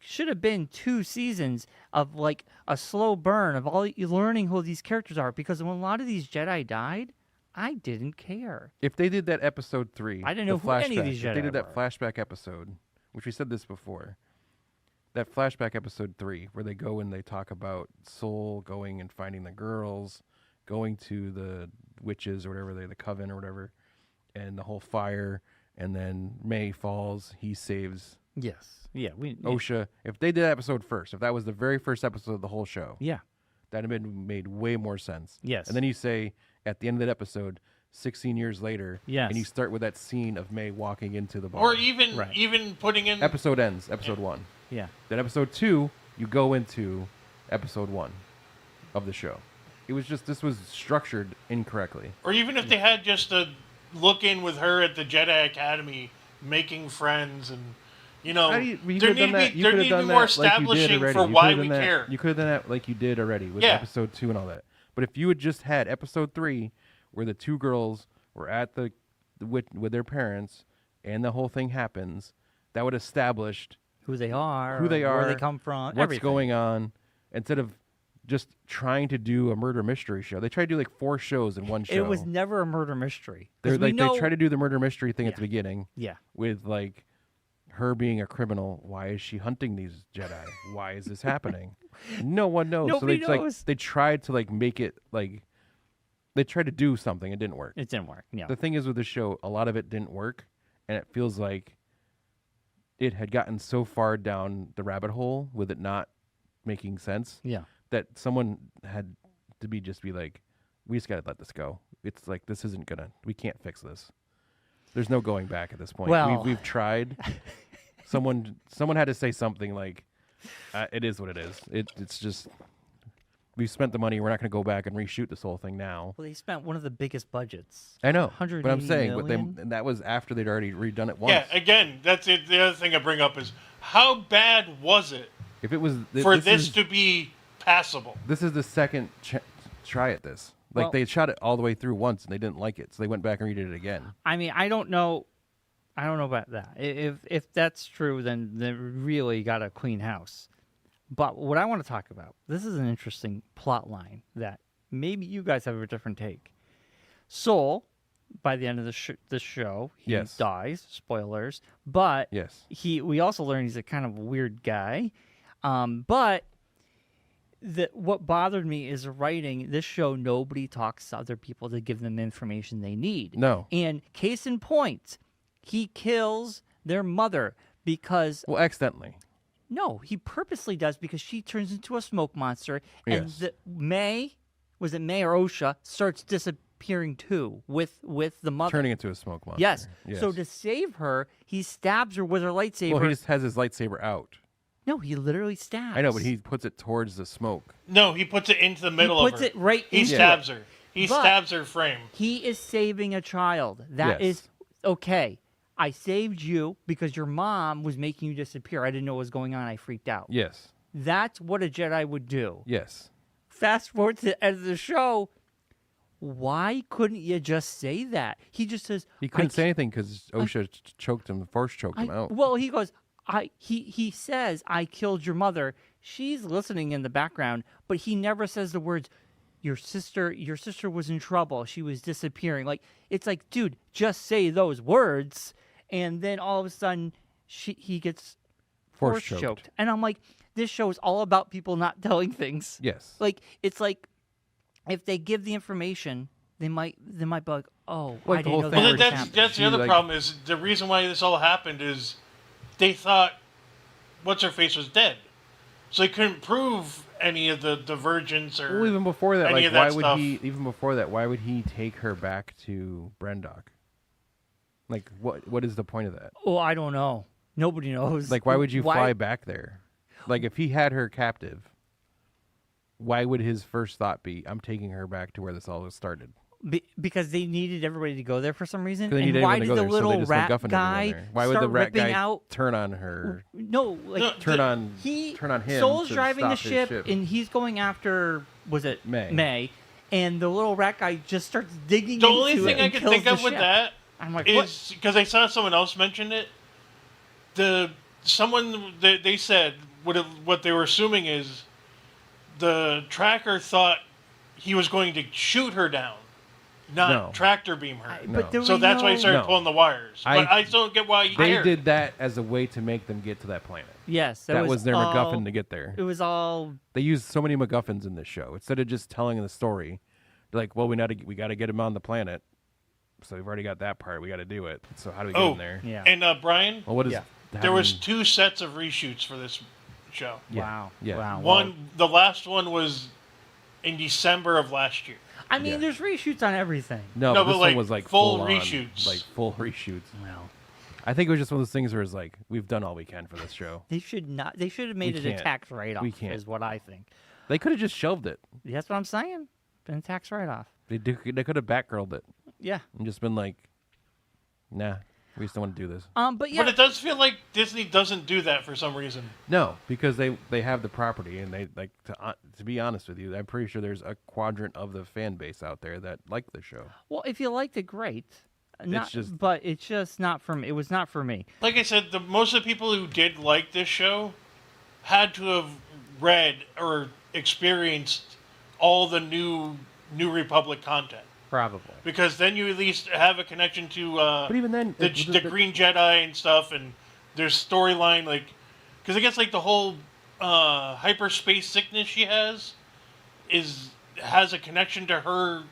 should have been 2 seasons of like a slow burn of all you learning who these characters are, because when a lot of these Jedi died, I didn't care. If they did that episode 3, I didn't know the who any of flashback, these if they Jedi did that were. flashback episode, which we said this before, that flashback episode 3, where they go and they talk about Soul going and finding the girls, going to the witches or whatever, the coven or whatever, and the whole fire, and then May falls, he saves Yes. Yeah. Osha. If they did that episode first, if that was the very first episode of the whole show, Yeah. that'd have made way more sense. Yes. And then you say at the end of that episode, 16 years later, Yes. and you start with that scene of May walking into the bar. Or even Right. even putting in. Episode ends, episode 1. Yeah. Then episode 2, you go into episode 1 of the show. It was just, this was structured incorrectly. Or even if they had just a look in with her at the Jedi Academy, making friends, and you know, How do you there could have done that. need You there could have need to done be more that like you did establishing already. for You why could have we done that- care. You could have done that like you did already with Yeah. episode 2 and all that. But if you had just had episode 3, where the 2 girls were at the with their parents, and the whole thing happens, that would have established Who they are, who they are, where they come from, what's everything. going on, instead of just trying to do a murder mystery show. They tried to do like 4 shows in one show. It was never a murder mystery. 'Cause They're we like know, they try to do the murder mystery thing at the Yeah. beginning Yeah. with like her being a criminal. Why is she hunting these Jedi? Why is this happening? No one knows. Nobody so they knows. like they tried to like make it like they tried to do something. It didn't work. It didn't work. Yeah. The thing is with the show, a lot of it didn't work, and it feels like it had gotten so far down the rabbit hole with it not making sense Yeah. that someone had to be like, we just gotta let this go. It's like this isn't gonna. We can't fix this. There's no going back at this point. Well- we've tried. someone had to say something like, "It is what it is. It's just we spent the money. We're not going to go back and reshoot this whole thing now." Well, they spent one of the biggest budgets. I know, but I'm 180 saying, million? and that was after they'd already redone it once. Yeah, again, that's it. The other thing I bring up is how bad was it If it was for this this is, to be passable? this is the second try at this. Like Well- they shot it all the way through once and they didn't like it, so they went back and redid it again. I mean, I don't know about that. If that's true, then they really got a clean house. But what I want to talk about, this is an interesting plot line that maybe you guys have a different take. Soul, by the end of the show, he Yes. dies. Spoilers. But Yes. we also learn he's a kind of weird guy. But what bothered me is writing this show. Nobody talks to other people to give them information they need. No. And case in point, he kills their mother because Well, accidentally. no, he purposely does because she turns into a smoke monster, and Yes. May or Osha starts disappearing too with the mother. Turning into a smoke monster. Yes. So to save her, he stabs her with her lightsaber. well, he just has his lightsaber out. No, he literally stabs. I know, but he puts it towards the smoke. No, he puts it into the middle puts of her. it right He into stabs it. her. He But- stabs her frame. He is saving a child. That Yes. is okay. I saved you because your mom was making you disappear. I didn't know what was going on. I freaked out. Yes. That's what a Jedi would do. Yes. Fast forward to the end of the show. Why couldn't you just say that? He just says He couldn't say anything because OSHA choked him, force choked him out. Well, he goes. He says I killed your mother. She's listening in the background, but he never says the words. Your sister was in trouble. She was disappearing. Like it's like, dude, just say those words, and then all of a sudden, he gets Force choked. choked. And I'm like, this show is all about people not telling things. Yes. Like it's like if they give the information, they might be like, oh, Like I the didn't whole know thing that Well, was that's happening. that's the She, other like- problem is the reason why this all happened is they thought what's her face was dead, so they couldn't prove any of the divergence or Well, even before that, any like, of that why would stuff. he? Even before that, why would he take her back to Brendok? Like, what is the point of that? Oh, I don't know. Nobody knows. Like, why would you fly back there? Like, if he had her captive, why would his first thought be, I'm taking her back to where this all started? Because they needed everybody to go there for some reason. And why did the little rat guy why would the rat guy out? turn on her? No, like turn on him. Soul's to driving stop the his ship, and he's going after May, and the little rat guy just starts digging. The into only thing it I can think of with that I'm like, is because I saw someone else mention it. Someone they said what they were assuming is the tracker thought he was going to shoot her down, not tractor beam her. So that's why he started pulling the wires. But I don't get why he cared. They did that as a way to make them get to that planet. Yes, that was their MacGuffin to get there. It was all. They used so many MacGuffins in this show instead of just telling the story. They're like, well, we got to get him on the planet. So we've already got that part. We got to do it. So how do we get him there? Yeah. And Brian, well, what is? There was 2 sets of reshoots for this show. Yeah. Wow. Yeah. Wow. The last one was in December of last year. I mean, there's reshoots on everything. No, but this one was like full on, reshoots. like full reshoots. Well, I think it was just one of those things where it's like we've done all we can for this show. They should not. They should have made it a tax write-off. We can't. Is what I think. They could have just shelved it. That's what I'm saying. Been a tax write-off. They could have Batgirled it. Yeah. And just been like, nah, we just don't want to do this. But yeah. But it does feel like Disney doesn't do that for some reason. No, because they have the property, and they like to be honest with you, I'm pretty sure there's a quadrant of the fan base out there that like the show. Well, if you liked it, great. But it's just not for me. It was not for me. Like I said, most of the people who did like this show had to have read or experienced all the New Republic content. Probably. Because then you at least have a connection to but even then, the Green Jedi and stuff, and there's storyline, like, because I guess like the whole hyperspace sickness she has has a connection to her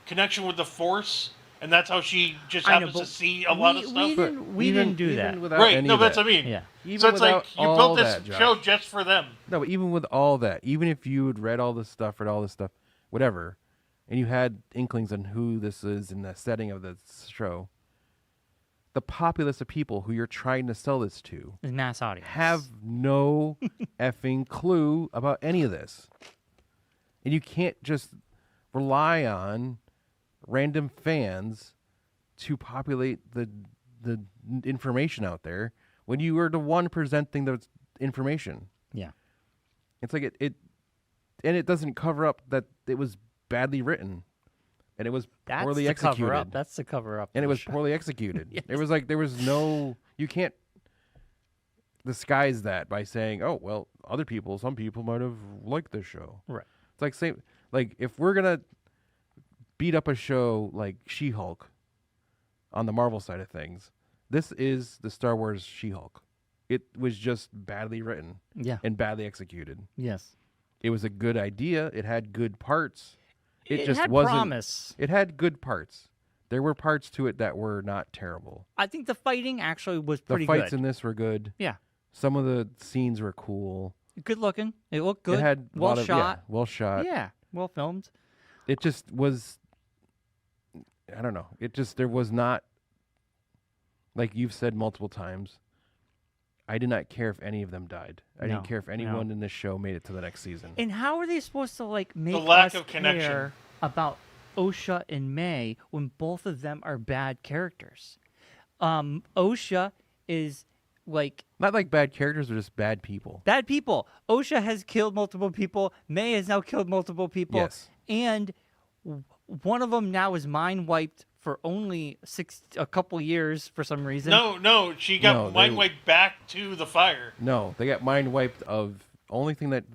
connection with the Force, and that's how she just happens to see a lot of stuff. We didn't do that. Right, no, that's what I mean. Yeah. So it's like you built this show just for them. No, but even with all that, even if you had read all this stuff, whatever, and you had inklings on who this is in the setting of the show, the populace of people who you're trying to sell this to is mass audience have no effing clue about any of this. And you can't just rely on random fans to populate the information out there when you are the one presenting the information. Yeah. It's like it doesn't cover up that it was badly written, and it was poorly executed. Cover up. That's the cover up. And it was poorly executed. Yes. It was like there was no. You can't disguise that by saying, "Oh, well, some people might have liked this show." Right. It's like if we're gonna beat up a show like She-Hulk on the Marvel side of things, this is the Star Wars She-Hulk. It was just badly written, and badly executed. Yes. It was a good idea. It had good parts. It just had wasn't. Promise. It had good parts. There were parts to it that were not terrible. I think the fighting actually was pretty good. The fights good. in this were good. Yeah. Some of the scenes were cool. Good looking. It looked good. It had well shot. well shot. Yeah. Well filmed. It just was. I don't know. There was not. Like you've said multiple times, I did not care if any of them died. I didn't care if anyone in this show made it to the next season. And how are they supposed to make the lack us of connection care about Osha and May when both of them are bad characters? Osha is like not like bad characters, they're just bad people. Bad people. Osha has killed multiple people. May has now killed multiple people. Yes. And one of them now is mind wiped for only a couple years for some reason. No, she got mind wiped back to the fire. No, they got mind wiped of only thing that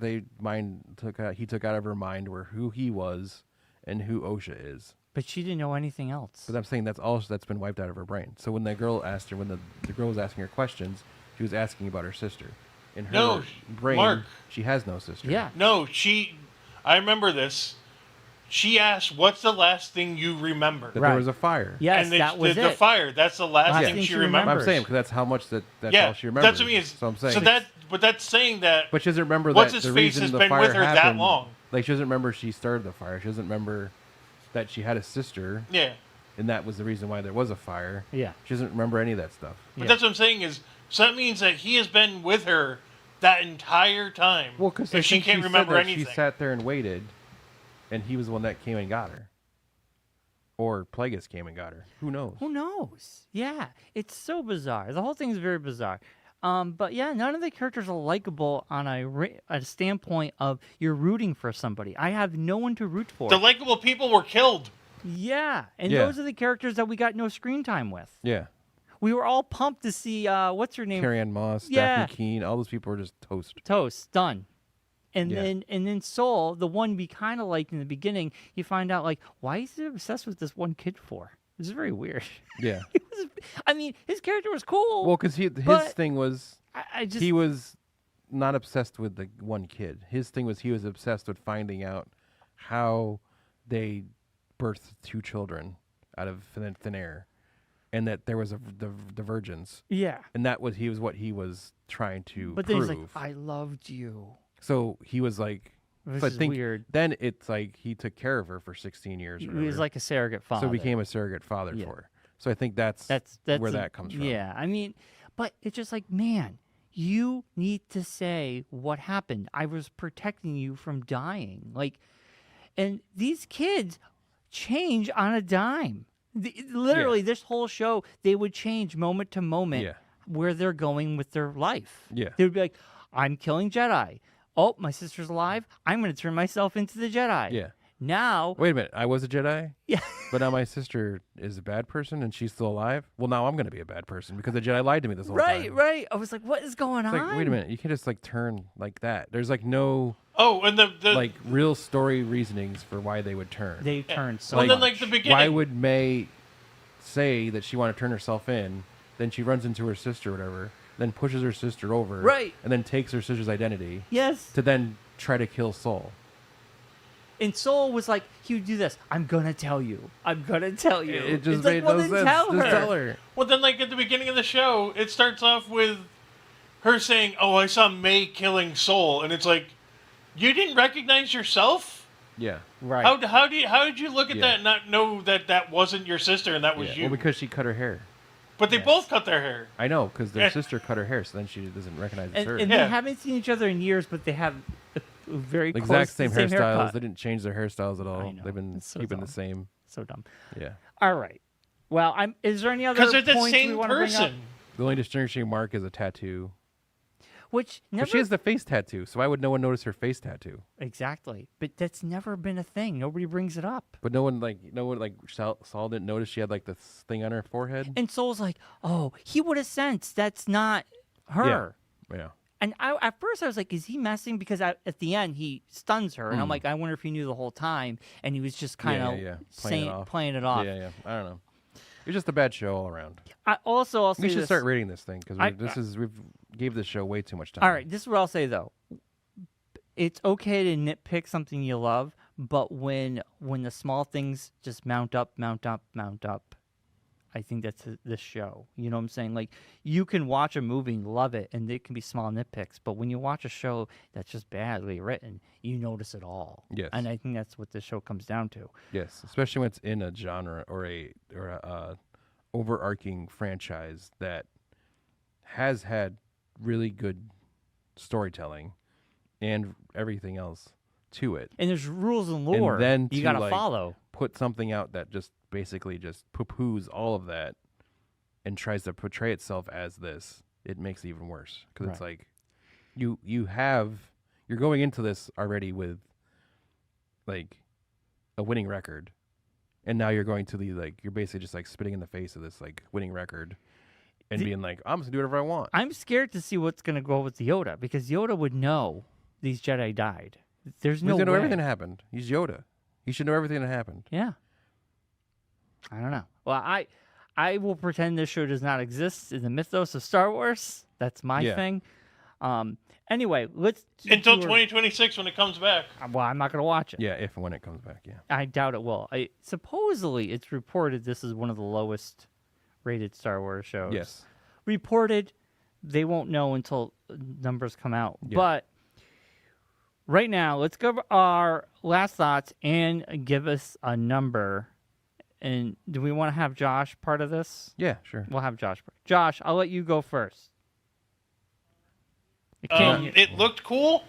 he took out of her mind were who he was and who Osha is. But she didn't know anything else. But I'm saying that's all that's been wiped out of her brain. So when the girl asked her, when the girl was asking her questions, she was asking about her sister. In her brain, Mark, she has no sister. Yeah. No, I remember this. She asked, "What's the last thing you remember?" That there was a fire. Yes, that was the it. fire. That's the last thing she remembers. I'm saying because that's how much that's all she remembers. That's what I mean. So I'm saying. But that's saying that. But she doesn't remember what's that his the face reason has the been fire with her happened, that long. Like she doesn't remember she started the fire. She doesn't remember that she had a sister. Yeah. and that was the reason why there was a fire. Yeah. She doesn't remember any of that stuff. But that's what I'm saying is, so that means that he has been with her that entire time. Well, because if she can't remember anything. She sat there and waited, and he was the one that came and got her. Or Plagueis came and got her. Who knows? Who knows? Yeah, it's so bizarre. The whole thing is very bizarre. But yeah, none of the characters are likable on a standpoint of you're rooting for somebody. I have no one to root for. The likable people were killed. Yeah, and those are the characters that we got no screen time with. Yeah. We were all pumped to see, what's her name? Carrie-Anne Moss, Daphne Keane, all those people were just toast. Toast, done. And then Soul, the one we kind of liked in the beginning, you find out, like, why is he obsessed with this one kid for? It's very weird. Yeah. I mean, his character was cool. Well, because his thing was, he was not obsessed with the one kid. His thing was he was obsessed with finding out how they birthed 2 children out of thin air, and that there was the virgins. Yeah. And that was what he was trying to But then prove. he's like, I loved you. So he was like, This I is think weird. then it's like he took care of her for 16 years. He Or was whatever. like a surrogate father. So he became a surrogate father for her. So I think that's where that comes from. Yeah, I mean, but it's just like, man, you need to say what happened. I was protecting you from dying. Like, and these kids change on a dime. Literally, this whole show, they would change moment to moment where they're going with their life. Yeah. They would be like, I'm killing Jedi. Oh, my sister's alive. I'm going to turn myself into the Jedi. Yeah. Now. Wait a minute. I was a Jedi? Yeah. But now my sister is a bad person and she's still alive? Well, now I'm going to be a bad person because the Jedi lied to me this whole time. Right. I was like, what is going on? Like, wait a minute. You can't just like turn like that. There's like no and the like real story reasonings for why they would turn. They turned so well, much. then like the beginning. Why would May say that she wanted to turn herself in, then she runs into her sister or whatever, then pushes her sister over, Right. and then takes her sister's identity Yes. to then try to kill Soul? And Soul was like, he would do this. I'm going to tell you. I'm going to tell you. It just It's made like, no well, sense. then tell Just her. tell her. Well, then, like, at the beginning of the show, it starts off with her saying, oh, I saw May killing Soul. And it's like, you didn't recognize yourself? Yeah. Right. How did you look at that and not know that that wasn't your sister and that was you? Well, because she cut her hair. But they both cut their hair. I know, because their sister cut her hair, so then she doesn't recognize it's her. And they haven't seen each other in years, but they have a very The close exact same haircut. hairstyles. They didn't change their hairstyles at all. I know. They've been It's so keeping dumb. the same. So dumb. Yeah. All right. Well, is there any other Because points they're the we same want to bring up? person. The only distinguishing mark is a tattoo. Which never But she has the face tattoo, so why would no one notice her face tattoo? exactly, but that's never been a thing. Nobody brings it up. But no one Saul didn't notice she had like this thing on her forehead. And Soul's like, oh, he would have sensed that's not her. Yeah. And at first I was like, is he messing? Because at the end he stuns her, and I'm like, I wonder if he knew the whole time, and he was just kind of playing it off. Yeah. I don't know. It's just a bad show all around. I'll say We should this. start rating this thing because we've gave this show way too much time. All right, this is what I'll say though. It's okay to nitpick something you love, but when the small things just mount up, I think that's this show. You know what I'm saying? Like, you can watch a movie and love it, and it can be small nitpicks. But when you watch a show that's just badly written, you notice it all. Yes. And I think that's what this show comes down to. Yes, especially when it's in a genre or a overarching franchise that has had really good storytelling and everything else to it. And there's rules and lore And then you to, got to like, follow. Put something out that just basically just poo-poos all of that and tries to portray itself as this, it makes it even worse. Because it's like you're going into this already with like a winning record, and now you're going to you're basically just like spitting in the face of this like winning record and being like, I'm just gonna do whatever I want. I'm scared to see what's going to go with Yoda, because Yoda would know these Jedi died. There's no He's gonna know way. everything that happened. He's Yoda. He should know everything that happened. Yeah. I don't know. Well, I will pretend this show does not exist in the mythos of Star Wars. That's my thing. Anyway, let's until 2026 when it comes back. Well, I'm not going to watch it. Yeah, if and when it comes back. Yeah. I doubt it will. Supposedly, it's reported this is one of the lowest rated Star Wars shows. Yes. Reported. They won't know until numbers come out. Yeah. But right now, let's give our last thoughts and give us a number And do we want to have Josh part of this? Yeah, sure. We'll have Josh. Josh, I'll let you go first. It looked cool.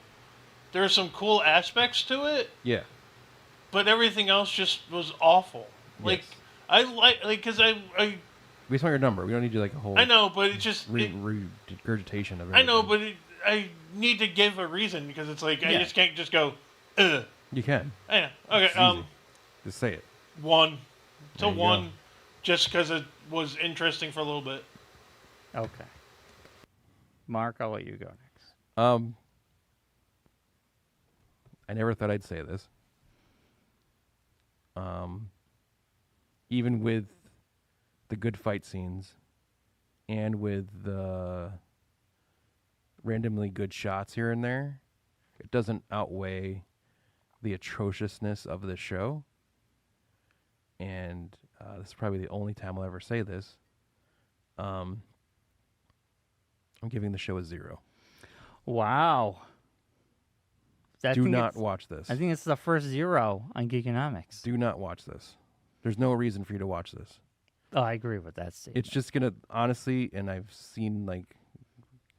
There are some cool aspects to it. Yeah. But everything else just was awful. Like, Yes. because I We just want your number. We don't need you like a whole. I know, but it just regurgitation of everything. I know, but I need to give a reason because it's like I just can't just go. Ugh. You can. I know. Okay. It's easy. Just say it. 1. There you go. Just because it was interesting for a little bit. Okay. Mark, I'll let you go next. I never thought I'd say this. Even with the good fight scenes and with the randomly good shots here and there, it doesn't outweigh the atrociousness of the show. And this is probably the only time I'll ever say this. I'm giving the show a 0. Wow. Do not watch this. I think it's the first 0 on Geekonomics. Do not watch this. There's no reason for you to watch this. Oh, I agree with that statement. It's just going to, honestly, and I've seen like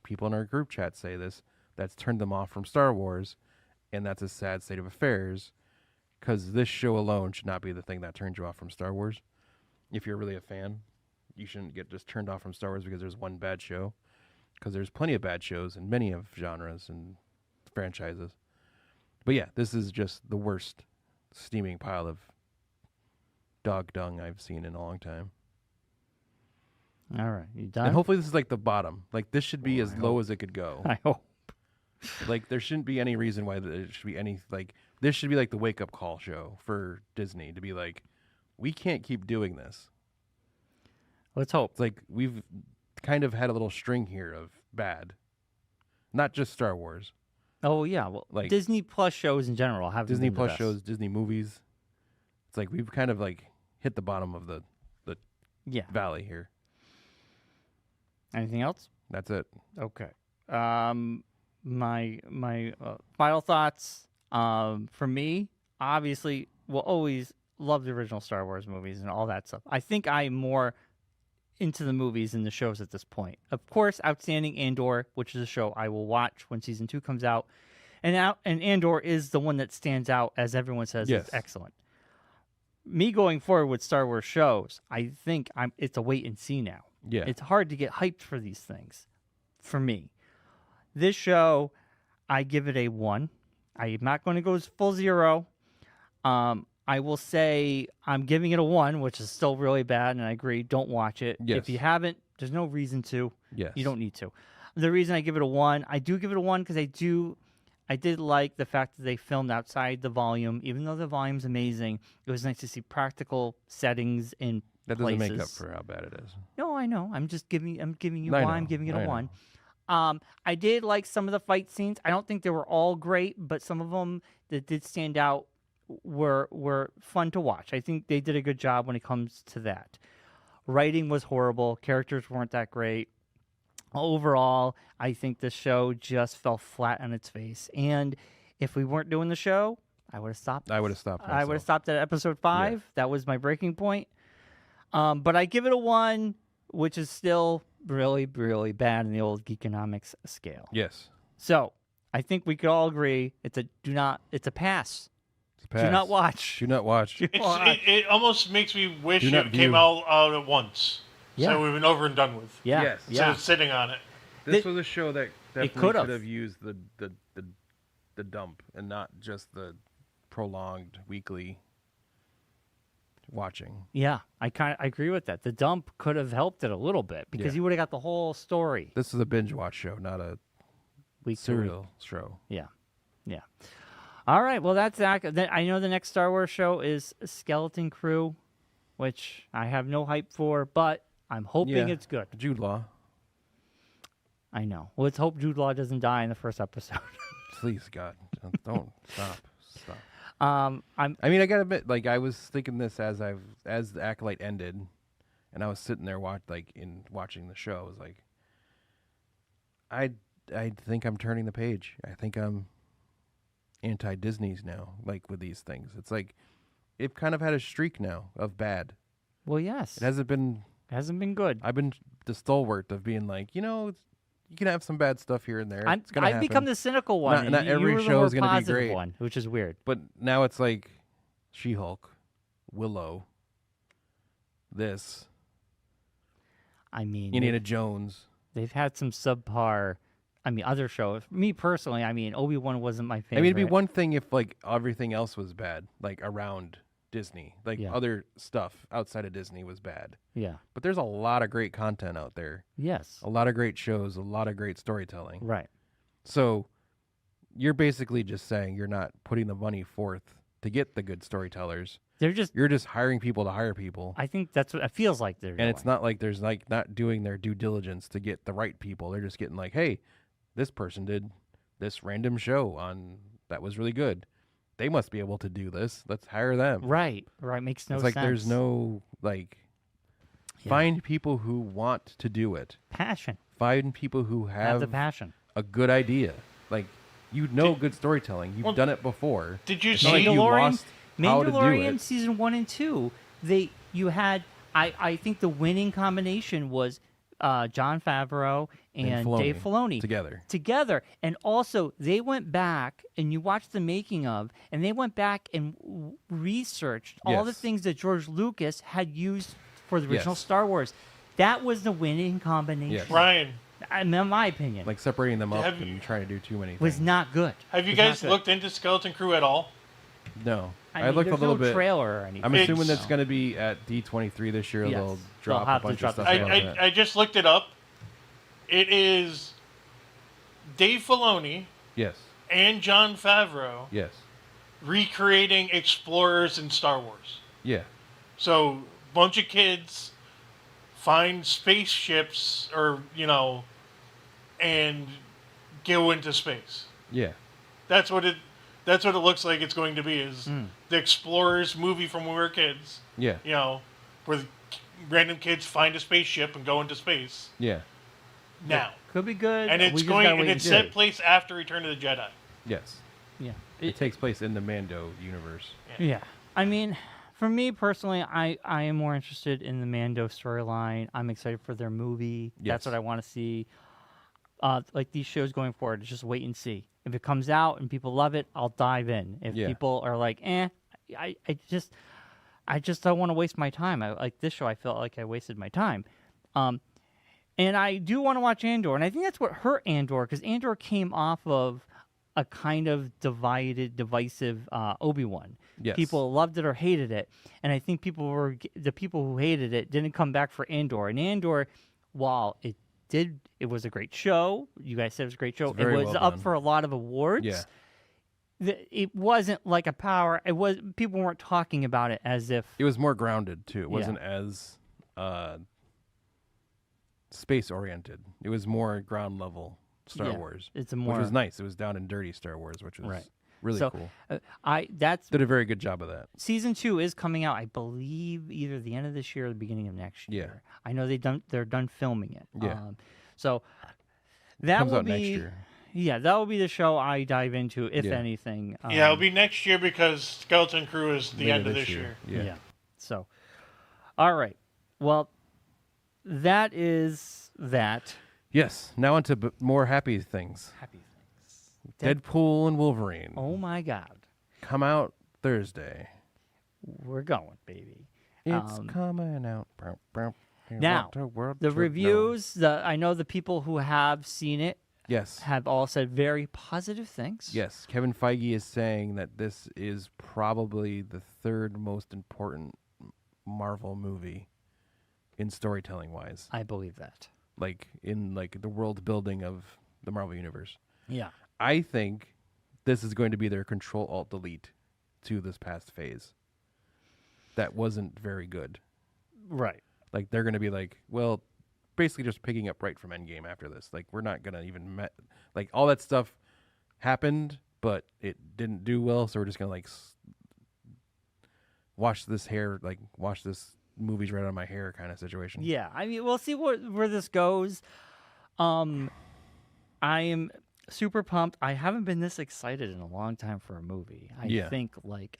people in our group chat say this, that's turned them off from Star Wars, and that's a sad state of affairs, because this show alone should not be the thing that turns you off from Star Wars. If you're really a fan, you shouldn't get just turned off from Star Wars because there's one bad show, because there's plenty of bad shows in many of genres and franchises. But yeah, this is just the worst steaming pile of dog dung I've seen in a long time. All right, you done? And hopefully this is like the bottom. Like this should be as low as it could go. I hope. Like there shouldn't be any reason why there should be any, like this should be like the wake up call show for Disney to be like, we can't keep doing this. Let's hope. It's like we've kind of had a little string here of bad. Not just Star Wars. Oh yeah, well, Like Disney Plus shows in general have Disney been the Plus best. shows, Disney movies. It's like we've kind of like hit the bottom of the valley here. Anything else? That's it. Okay. My final thoughts. For me, obviously, we'll always love the original Star Wars movies and all that stuff. I think I'm more into the movies than the shows at this point. Of course, outstanding Andor, which is a show I will watch when season 2 comes out, and Andor is the one that stands out as everyone says Yes. it's excellent. Me going forward with Star Wars shows, I think it's a wait and see now. Yeah. It's hard to get hyped for these things, for me. This show, I give it a 1. I'm not going to go full 0. I will say I'm giving it a 1, which is still really bad, and I agree, don't watch it. Yes. If you haven't, there's no reason to. Yes. You don't need to. The reason I give it a 1, I do give it a 1 because I did like the fact that they filmed outside the volume. Even though the volume's amazing, it was nice to see practical settings in That doesn't places. make up for how bad it is. No, I know. I'm giving you I why know, I'm giving it I a know. 1. I did like some of the fight scenes. I don't think they were all great, but some of them that did stand out were fun to watch. I think they did a good job when it comes to that. Writing was horrible. Characters weren't that great. Overall, I think the show just fell flat on its face. And if we weren't doing the show, I would have stopped. I would have stopped. I would have myself. stopped at episode 5. Yeah. That was my breaking point. But I give it a 1, which is still really, really bad in the old Geekonomics scale. Yes. So I think we could all agree it's a pass. It's a pass. Do not watch. Do not watch. Do not watch. It almost makes me wish Do not it came view. out at once. Yeah. So we've been over and done with. Yeah. Yes. Instead Yeah. of sitting on it. This Th- was a show that definitely could've. could have used the dump and not just the prolonged weekly watching. Yeah. I agree with that. The dump could have helped it a little bit because Yeah. you would have got the whole story. This is a binge watch show, not a Week to week. serial show. Yeah. Yeah. All right. Well, that's that. I know the next Star Wars show is Skeleton Crew, which I have no hype for, but I'm hoping Yeah. it's good. Jude Law. I know. Well, let's hope Jude Law doesn't die in the first episode. Please, God. Don't stop. Stop. I mean, I gotta admit, like I was thinking this as the Acolyte ended, and I was sitting there watching the show. I was like, I think I'm turning the page. I think I'm anti-Disney's now. Like with these things, it's like it kind of had a streak now of bad, Well, yes. It hasn't been good. I've been the stalwart of being like, you can have some bad stuff here and there. It's gonna I've happen. become the cynical one. Not and every you were the show more is gonna be positive great. one, which is weird. But now it's like She-Hulk, Willow, this, I mean, Indiana Jones. they've had some subpar. I mean, other shows. Me personally, I mean, Obi-Wan wasn't my favorite. I mean, it'd be one thing if like everything else was bad, like around Disney, like Yeah. other stuff outside of Disney was bad. Yeah. But there's a lot of great content out there, Yes. a lot of great shows, a lot of great storytelling. Right. So you're basically just saying you're not putting the money forth to get the good storytellers. You're just hiring people to hire people. I think that's what it feels like. And it's not like there's like not doing their due diligence to get the right people. They're just getting like, hey, this person did this random show on that was really good. They must be able to do this. Let's hire them. Right. Makes no it's sense. like there's no like find people who want to do it. passion. Find people who Have the have passion. a good idea. Like good storytelling. You've done it before. Did you It's not see like you lost how to do Mandalorian it. season 1 and 2? You had I think the winning combination was Jon Favreau and Dave Filoni together. And also they went back and you watched the making of, and they went back and researched all the things that George Lucas had used for the original Star Wars. That was the winning combination. Yes. Ryan, In my opinion, Like separating them up and trying to do too many things. was not good. have you Was not guys good. looked into Skeleton Crew at all? No. I I mean, looked a there's little no bit. trailer or anything. I'm assuming It's- that's going to be at D23 this year. Yes. They'll They'll drop have a to bunch drop of stuff the about trailer. that. I just looked it up. It is Dave Filoni Yes. and Jon Favreau Yes. recreating explorers in Star Wars. Yeah. So, bunch of kids find spaceships, or and go into space. Yeah. That's what it looks like it's going to be. Is the Explorers movie from when we were kids? Yeah. Where the random kids find a spaceship and go into space. Yeah. Now, Could be good. and We it's just gotta wait and see. set place after Return of the Jedi. Yes. Yeah. It takes place in the Mando universe. Yeah. I mean, for me personally, I am more interested in the Mando storyline. I'm excited for their movie. That's Yes. what I want to see. Like these shows going forward, just wait and see. If it comes out and people love it, I'll dive in. If people are like, I just don't want to waste my time. Like this show, I felt like I wasted my time. And I do want to watch Andor, and I think that's what hurt Andor, because Andor came off of a kind of divisive Obi-Wan. Yes. People loved it or hated it, and I think the people who hated it didn't come back for Andor. And Andor, while it was a great show. You guys said it was a great show. It's very It was well up done. for a lot of awards. Yeah. It wasn't like a power. It was people weren't talking about it as if It was more grounded too. It wasn't as space oriented. It was more ground level Star Yeah, Wars. it's a more which was nice. It was down and dirty Star Wars, which was Right. really So, cool. that's Did a very good job of that. season 2 is coming out. I believe either the end of this year or the beginning of next Yeah. year. I know they're done filming it. Yeah. So that Comes will out be next year. Yeah, that will be the show I dive into, if Yeah. anything. Yeah, it'll be next year because Skeleton Crew is the Later end of this year. Yeah. So, all right. Well, that is that. Yes. Now on to more happy things. Happy things. Deadpool and Wolverine Oh my God, come out Thursday. we're going, baby. It's coming out. Now, the reviews. I know the people who have seen it Yes. have all said very positive things. Yes. Kevin Feige is saying that this is probably the third most important Marvel movie in storytelling wise. I believe that. Like in like the world building of the Marvel universe. Yeah. I think this is going to be their Control Alt Delete to this past phase. That wasn't very good. Right. Like they're going to be like, well, basically just picking up right from Endgame after this. Like we're not going to even like all that stuff happened, but it didn't do well, so we're just going to like wash this movies right out of my hair kind of situation. Yeah. I mean, we'll see where this goes. I am super pumped. I haven't been this excited in a long time for a movie. I think like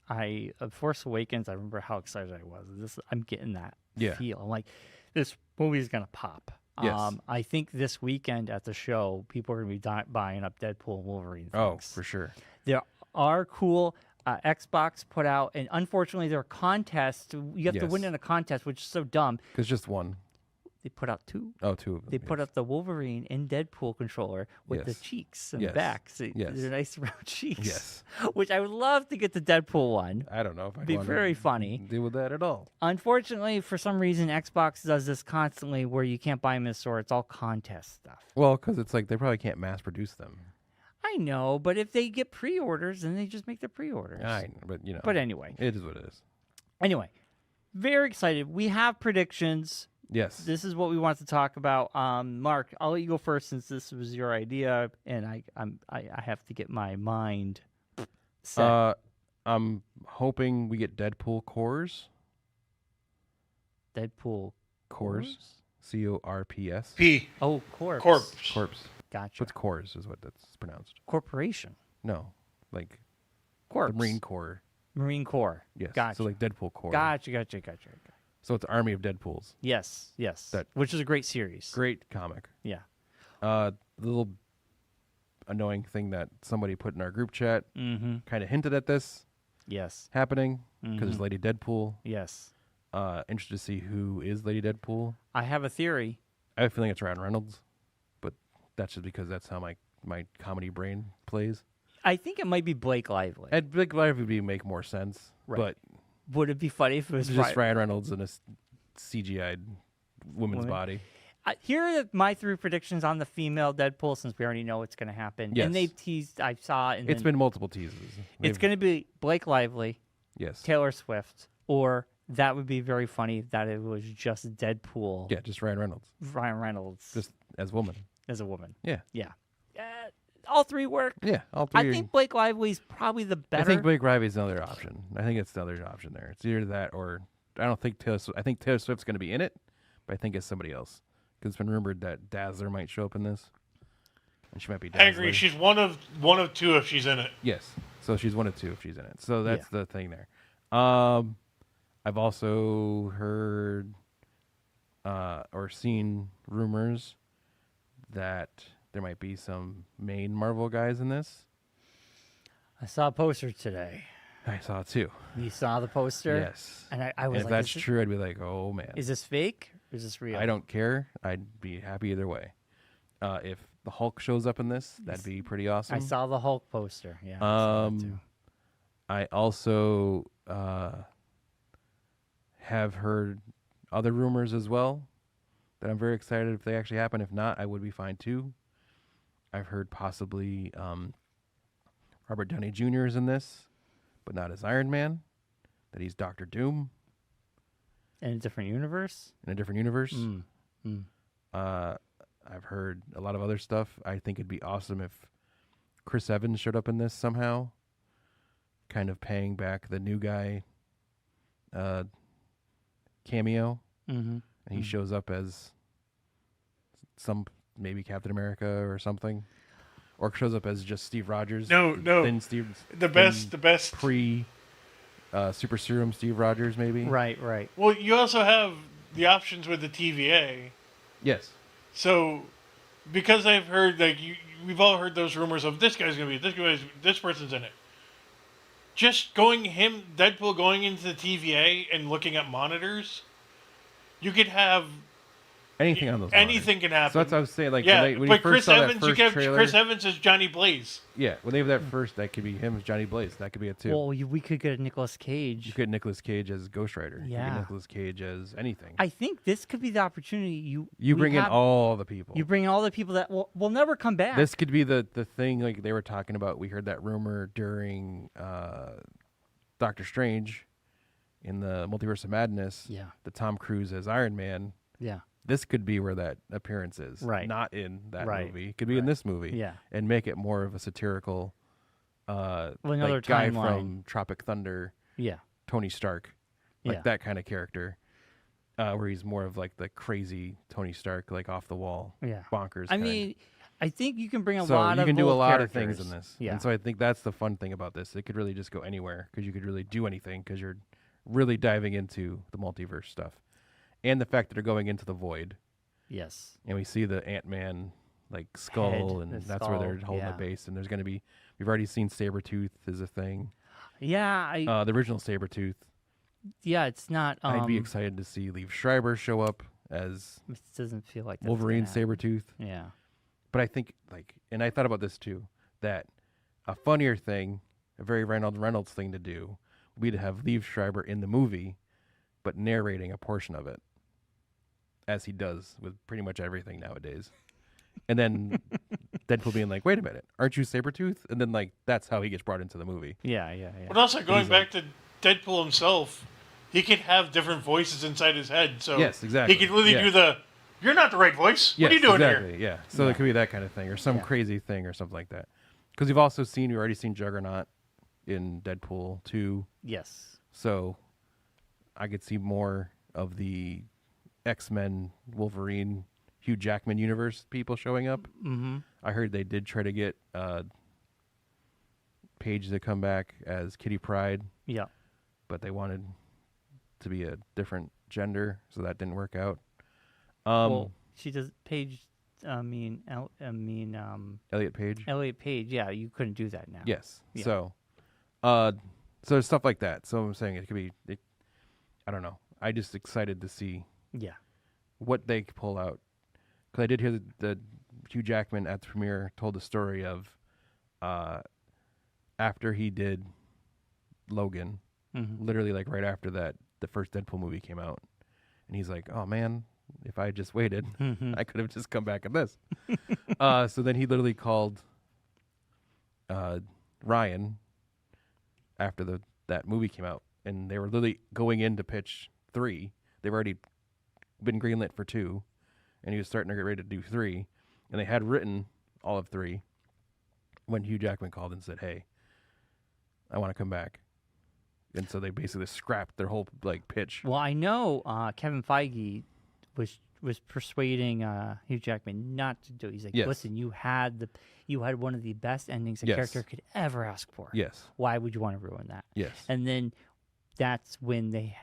Force Awakens, I remember how excited I was. I'm getting that feel. I'm like, this movie is gonna pop. Yes. I think this weekend at the show, people are gonna be buying up Deadpool and Wolverine things. Oh, for sure. There are cool Xbox put out, and unfortunately, there are contests. You have to win in a contest, which is so dumb. Because just one. They put out two. Oh, two of them. They put up the Wolverine and Deadpool controller with the cheeks and the back. So they're nice round cheeks. Yes. Which I would love to get the Deadpool one. I don't know if I be very funny. Deal with that at all. Unfortunately, for some reason, Xbox does this constantly where you can't buy them in the store. It's all contest stuff. Well, because it's like they probably can't mass produce them. I know, but if they get pre-orders, then they just make the pre-orders. But you know. But anyway. It is what it is. Anyway, very excited. We have predictions. Yes. This is what we want to talk about. Mark, I'll let you go first since this was your idea, and I have to get my mind set. I'm hoping we get Deadpool cores. Deadpool cores. CORPS. P. Oh, corpse. Corpse. Gotcha. What's cores is what that's pronounced. Corporation. No, like corpse. The Marine Corps. Marine Corps. Yes. Gotcha. So like Deadpool Corps. Gotcha. So it's Army of Deadpools. Yes. Which is a great series. Great comic. Yeah. The little annoying thing that somebody put in our group chat kind of hinted at this. Yes. Happening because it's Lady Deadpool. Yes. Interested to see who is Lady Deadpool. I have a theory. I have a feeling it's Ryan Reynolds, but that's just because that's how my comedy brain plays. I think it might be Blake Lively. And Blake Lively would make more sense, but would it be funny if it was just Ryan Reynolds in a CGI'd woman's body? Here are my 3 predictions on the female Deadpool, since we already know what's going to happen. Yes. And they've teased. I saw it. It's been multiple teases. It's going to be Blake Lively. Yes. Taylor Swift, or that would be very funny that it was just Deadpool. Yeah, just Ryan Reynolds. Ryan Reynolds. Just as woman. As a woman. Yeah. All 3 work. Yeah, all 3. I think Blake Lively's probably the better. I think Blake Lively's another option. I think it's the other option there. It's either that or I don't think Taylor Swift. I think Taylor Swift's going to be in it, but I think it's somebody else. Because it's been rumored that Dazzler might show up in this. And she might be Dazzler. I agree. She's one of 2 if she's in it. Yes. So she's 1 of 2 if she's in it. So that's the thing there. I've also heard or seen rumors that there might be some main Marvel guys in this. I saw a poster today. I saw it too. You saw the poster? Yes. And I was if that's true, I'd be like, oh man. Is this fake or is this real? I don't care. I'd be happy either way. If the Hulk shows up in this, that'd be pretty awesome. I saw the Hulk poster. Yeah. I saw that too. I also have heard other rumors as well that I'm very excited if they actually happen. If not, I would be fine too. I've heard possibly Robert Downey Jr. is in this, but not as Iron Man. That he's Doctor Doom. In a different universe? In a different universe. I've heard a lot of other stuff. I think it'd be awesome if Chris Evans showed up in this somehow, kind of paying back the new guy cameo. And he shows up as maybe Captain America or something, or shows up as just Steve Rogers. No. Then the best pre super serum Steve Rogers maybe. Right. Well, you also have the options with the TVA. Yes. So, because I've heard we've all heard those rumors of this guy's gonna be this person's in it. Just Deadpool going into the TVA and looking at monitors, you could have anything on those. Anything can happen. So that's what I was saying. Like, yeah, when but you first Chris saw Evans, that first you have trailer, Chris Evans as Johnny Blaze. Yeah, when they have that first, that could be him as Johnny Blaze. That could be it too. Well, we could get a Nicolas Cage. You could get Nicolas Cage as Ghost Rider. Yeah. You could get Nicolas Cage as anything. I think this could be the opportunity. You bring in all the people. You bring all the people that will never come back. This could be the thing like they were talking about. We heard that rumor during Doctor Strange in the Multiverse of Madness. Yeah. The Tom Cruise as Iron Man. Yeah. This could be where that appearance is. Right. Not in that Right. movie. It could be in this movie. Yeah. And make it more of a satirical another guy timeline. from Tropic Thunder. Yeah. Tony Stark. That kind of character. Where he's more of like the crazy Tony Stark, like off the wall. Yeah. Bonkers. I mean, I think you can bring a So lot you of can do a old lot of characters. things in this. Yeah. And so I think that's the fun thing about this. It could really just go anywhere because you could really do anything because you're really diving into the multiverse stuff. And the fact that they're going into the void. Yes. And we see the Ant-Man like skull, Head, and the that's where they're skull, holding yeah. the base. And there's going to be, we've already seen Sabretooth is a thing. Yeah, The original Sabretooth. it's not. I'd be excited to see Liev Schreiber show up as It doesn't feel like that's Wolverine gonna happen. Sabretooth. Yeah. But I think, like, and I thought about this too, that a funnier thing, a very Reynolds thing to do, would be to have Liev Schreiber in the movie, but narrating a portion of it, as he does with pretty much everything nowadays. And then Deadpool being like, wait a minute, aren't you Sabretooth? And then, like, that's how he gets brought into the movie. Yeah. But also going back to Deadpool himself, he could have different voices inside his head. So yes, exactly. He could literally do the, you're not the right voice. Yes, what are you doing exactly, here? Yeah. So it could be that kind of thing, or some crazy thing, or something like that. Because we've already seen Juggernaut in Deadpool 2. Yes. So I could see more of the X-Men, Wolverine, Hugh Jackman universe people showing up. Mm-hmm. I heard they did try to get Paige to come back as Kitty Pryde. Yeah. But they wanted to be a different gender, so that didn't work out. Well, she does. Paige. Elliot Page. Elliot Page. Yeah, you couldn't do that now. Yes. Yeah. So there's stuff like that. So I'm saying it could be. I don't know. I just excited to see. Yeah. What they could pull out. Because I did hear the Hugh Jackman at the premiere told the story of after he did Logan, literally like right after that, the first Deadpool movie came out. And he's like, oh man, if I had just waited, I could have just come back in this. So then he literally called Ryan after that movie came out. And they were literally going in to pitch 3. They've already been greenlit for 2. And he was starting to get ready to do 3. And they had written all of 3 when Hugh Jackman called and said, hey, I want to come back. And so they basically scrapped their whole like pitch. Well, I know Kevin Feige was persuading Hugh Jackman not to do it. He's like, yes. listen, you had one of the best endings a yes. character could ever ask for. Yes. Why would you want to ruin that? Yes. And then that's when they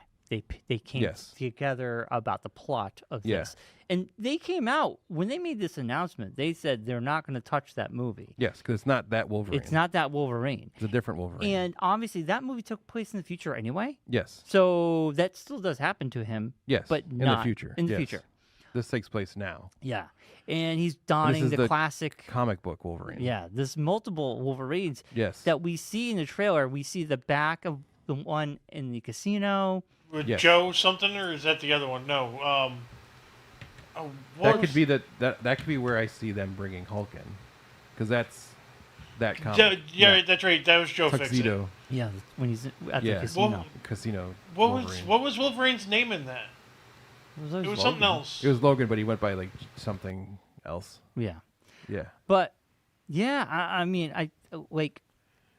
came yes. together about the plot of yeah. this. And they came out, when they made this announcement, they said they're not going to touch that movie. Yes, because it's not that Wolverine. It's not that Wolverine. It's a different Wolverine. And obviously that movie took place in the future anyway. Yes. So that still does happen to him. Yes. But in not the future. In the yes. future. This takes place now. Yeah. And he's donning the classic comic book Wolverine. Yeah. There's multiple Wolverines yes. that we see in the trailer. We see the back of the one in the casino. With yes. Joe something, or is that the other one? No. That could be that could be where I see them bringing Hulk in, because that's that comic. Yeah, that's right. That was Joe Tuxedo. Fixit. Yeah, when he's at the casino. Casino. What was Wolverine's name in that? It was something else. It was Logan, but he went by like something else. Yeah. Yeah. But yeah, I mean, I like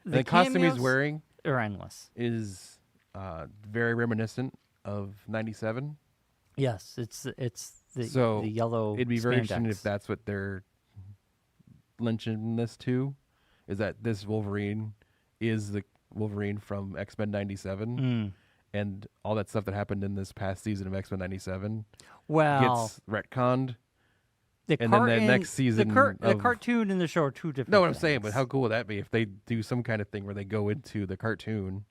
the costume he's wearing are endless. Is very reminiscent of '97. Yes, it's the yellow. It'd be very spandex. interesting if that's what they're lynching this to, is that this Wolverine is the Wolverine from X-Men '97, and all that stuff that happened in this past season of X-Men '97 gets retconned. And then the next season, the cartoon and the show are two different. No, what I'm things. saying, but how cool would that be if they do some kind of thing where they go into the cartoon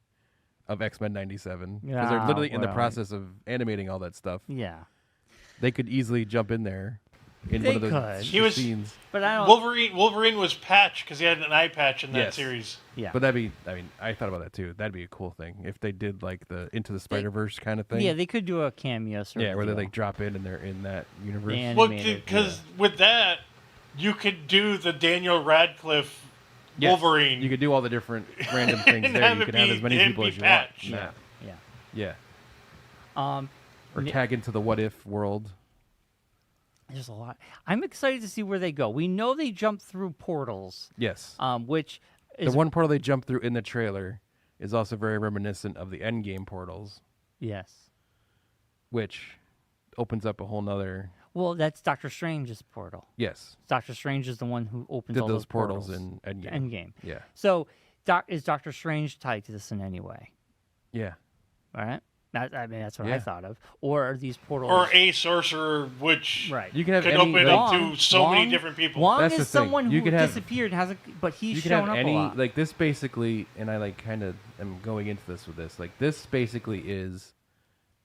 of X-Men '97, because they're literally in the process of animating all that stuff. Yeah, they could easily jump in there in one of those scenes. But I don't. Wolverine was Patch because he had an eye patch in that series. Yeah, but that'd be. I mean, I thought about that too. That'd be a cool thing if they did like the Into the Spider-Verse kind of thing. Yeah, they could do a cameo. Where they like drop in and they're in that universe. Well, because with that, you could do the Daniel Radcliffe. Yes. Wolverine. You could do all the different random things there. You could have as many people as you want. Yeah. Or tag into the What If world. There's a lot. I'm excited to see where they go. We know they jump through portals. Yes. Which is the one portal they jump through in the trailer is also very reminiscent of the Endgame portals. Yes. Which opens up a whole nother. Well, that's Doctor Strange's portal. Yes. Doctor Strange is the one who opens all those portals in Endgame. Endgame. Yeah. So, is Doctor Strange tied to this in any way? Yeah. All right. That's what Yeah. I thought of. Or are these portals? Or a sorcerer, which right. You can have could any, open like, up to so many different people. Wong That's the is thing. someone You who could have- disappeared, but he's you can shown have up any a lot. like this basically, and I like kind of am going into this with this. Like this basically is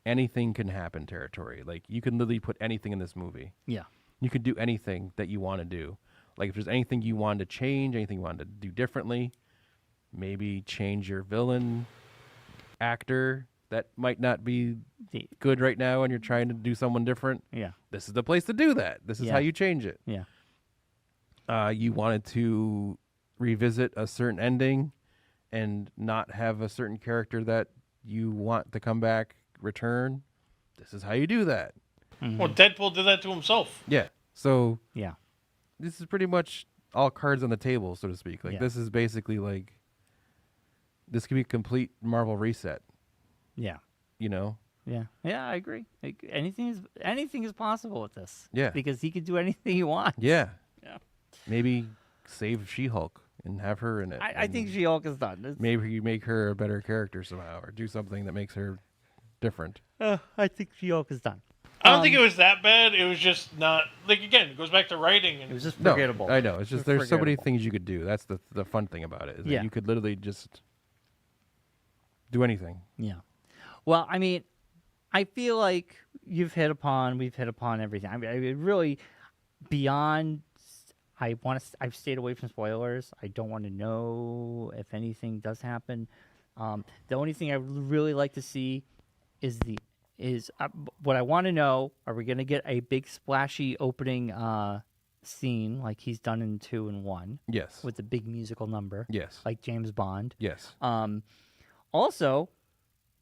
anything can happen territory. Like you can literally put anything in this movie. Yeah. You can do anything that you want to do. Like if there's anything you wanted to change, anything you wanted to do differently, maybe change your villain actor that might not be good right now and you're trying to do someone different. Yeah. This is the place to do that. This is how you change it. Yeah. You wanted to revisit a certain ending and not have a certain character that you want to come back, return. This is how you do that. Mm-hmm. Well, Deadpool did that to himself. Yeah. So Yeah. this is pretty much all cards on the table, so to speak. Like this is basically like this could be a complete Marvel reset. Yeah. You know? Yeah. Yeah, I agree. Like, anything is possible with this. Yeah. Because he could do anything he wants. Yeah. Yeah. Maybe save She-Hulk and have her in it. I think She-Hulk is done. Maybe you make her a better character somehow, or do something that makes her different. I think She-Hulk is done. I don't think it was that bad. It was just not like again. It goes back to writing. And It was just No, forgettable. I know. It's just there's so many forgettable. things you could do. That's the fun thing about it. Is that you could literally just do anything. Yeah. Well, I mean, I feel like we've hit upon everything. I mean, really, beyond, I've stayed away from spoilers. I don't want to know if anything does happen. The only thing I would really like to see is what I want to know. Are we going to get a big splashy opening scene like he's done in 2 and 1? Yes. With the big musical number. Yes. Like James Bond. Yes. Also,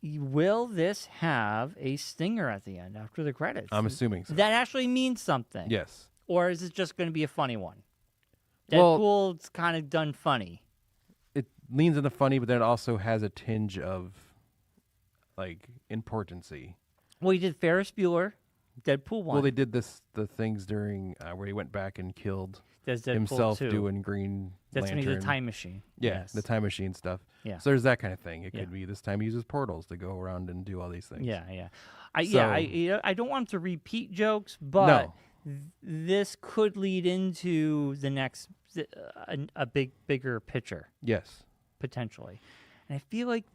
will this have a stinger at the end after the credits? I'm assuming so. That actually means something. Yes. Or is it just going to be a funny one? Well- Deadpool's kind of done funny. It leans into funny, but then it also has a tinge of like importancy. Well, he did Ferris Bueller, Deadpool 1. Well, they did the things during where he went back and killed There's Deadpool himself 2. doing Green That's when Lantern. he did Time Machine. Yeah, Yes. the time machine stuff. Yeah. So there's that kind of thing. It Yeah. could be this time he uses portals to go around and do all these things. Yeah, yeah. So- I don't want him to repeat jokes, but No. this could lead into the next a bigger picture Yes. potentially, and I feel like